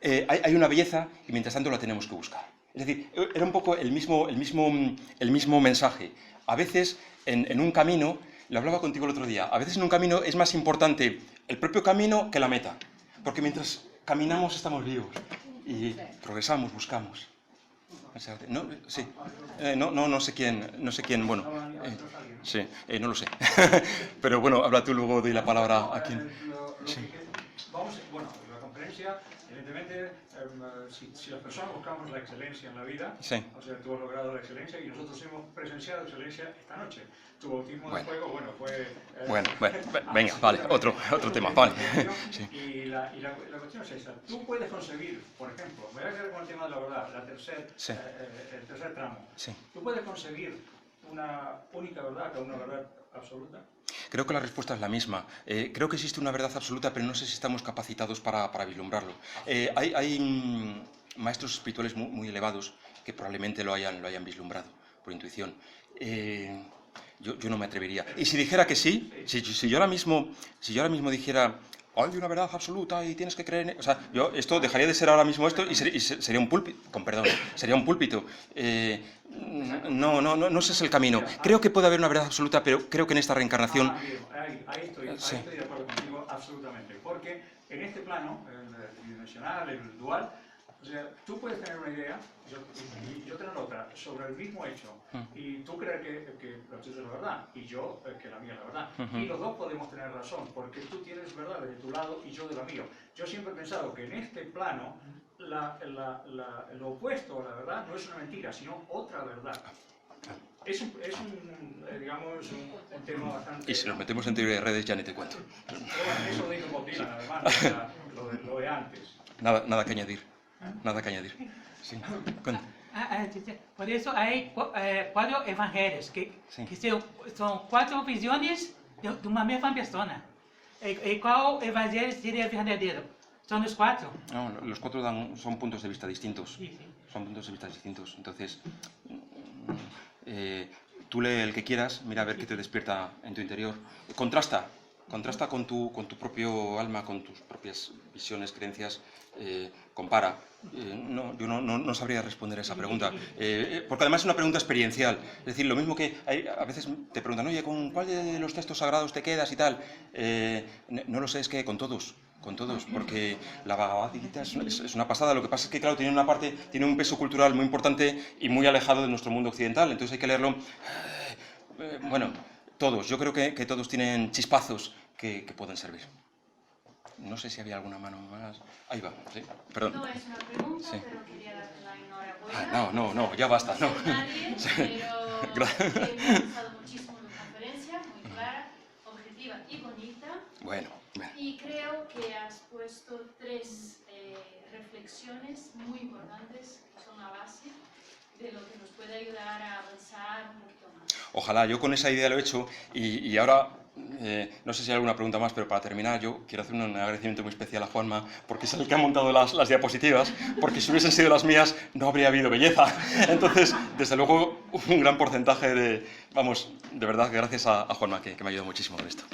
Hay una belleza y mientras tanto la tenemos que buscar. Es decir, era un poco el mismo mensaje. A veces en un camino, lo hablaba contigo el otro día, a veces en un camino es más importante el propio camino que la meta, porque mientras caminamos estamos vivos y progresamos, buscamos. No, sí. No sé quién, bueno. Sí, no lo sé. Pero bueno, habla tú, luego doy la palabra a quien. Sí. Bueno, la conferencia, evidentemente, si las personas buscamos la excelencia en la vida, Sí. o sea, tú has logrado la excelencia y nosotros hemos presenciado excelencia esta noche. Tu bautismo de fuego, bueno, fue... Bueno, venga, vale, otro tema, vale. Sí. Y la cuestión es esa. Tú puedes concebir, por ejemplo, me voy a quedar con el tema de la verdad, Sí. el tercer tramo. Sí. ¿Tú puedes concebir una única verdad, una verdad absoluta? Creo que la respuesta es la misma. Creo que existe una verdad absoluta, pero no sé si estamos capacitados para vislumbrarlo. Hay maestros espirituales muy elevados que probablemente lo hayan vislumbrado por intuición. Yo no me atrevería. Y si dijera que sí, si yo ahora mismo dijera hay una verdad absoluta y tienes que creer en... O sea, esto dejaría de ser ahora mismo esto y sería un púlpito, con perdón, sería un púlpito. No ese es el camino. Creo que puede haber una verdad absoluta, pero creo que en esta reencarnación... Ahí estoy de acuerdo contigo absolutamente, porque en este plano, el tridimensional, el dual, o sea, tú puedes tener una idea y yo tener otra sobre el mismo hecho, y tú creer que lo tuyo es la verdad y yo que la mía es la verdad, y los dos podemos tener razón, porque tú tienes verdad de tu lado y yo de la mía. Yo siempre he pensado que en este plano lo opuesto a la verdad no es una mentira, sino otra verdad. Es un tema bastante... Y si nos metemos en teoría de redes ya ni te cuento. Pero bueno, eso lo dijo Bob Dylan, además, o sea, lo de antes. Nada que añadir. Nada que añadir. Sí. Por eso hay 4 evangelios, que son 4 visiones de una misma persona. ¿Y cuál evangelio sería verdadeiro? Son los 4. No, los 4 son puntos de vista distintos. Sí. Son puntos de vista distintos. Entonces, tú lee el que quieras, mira a ver qué te despierta en tu interior. Contrasta con tu propio alma, con tus propias visiones, creencias, compara. Yo no sabría responder a esa pregunta, porque además es una pregunta experiencial. Es decir, lo mismo que a veces te preguntan, oye, ¿con cuál de los textos sagrados te quedas y tal? No lo sé, es que con todos, porque la Bhagavad Gita es una pasada. Lo que pasa es que, claro, tiene un peso cultural muy importante y muy alejado de nuestro mundo occidental, entonces hay que leerlo, bueno, todos. Yo creo que todos tienen chispazos que pueden servir. No sé si había alguna mano más. Ahí va, sí, perdón. No es una pregunta, Sí. pero quería darte la enhorabuena. No, ya basta, no. Nadie, Sí. pero me ha gustado muchísimo tu conferencia, muy clara, objetiva y bonita. Bueno. Y creo que has puesto 3 reflexiones muy importantes que son la base de lo que nos puede ayudar a avanzar un poquito más. Ojalá, yo con esa idea lo he hecho y ahora, no sé si hay alguna pregunta más, pero para terminar yo quiero hacer un agradecimiento muy especial a Juanma, porque es el que ha montado las diapositivas, porque si hubiesen sido las mías no habría habido belleza. Entonces, desde luego, un gran porcentaje de verdad, gracias a Juanma, que me ha ayudado muchísimo con esto.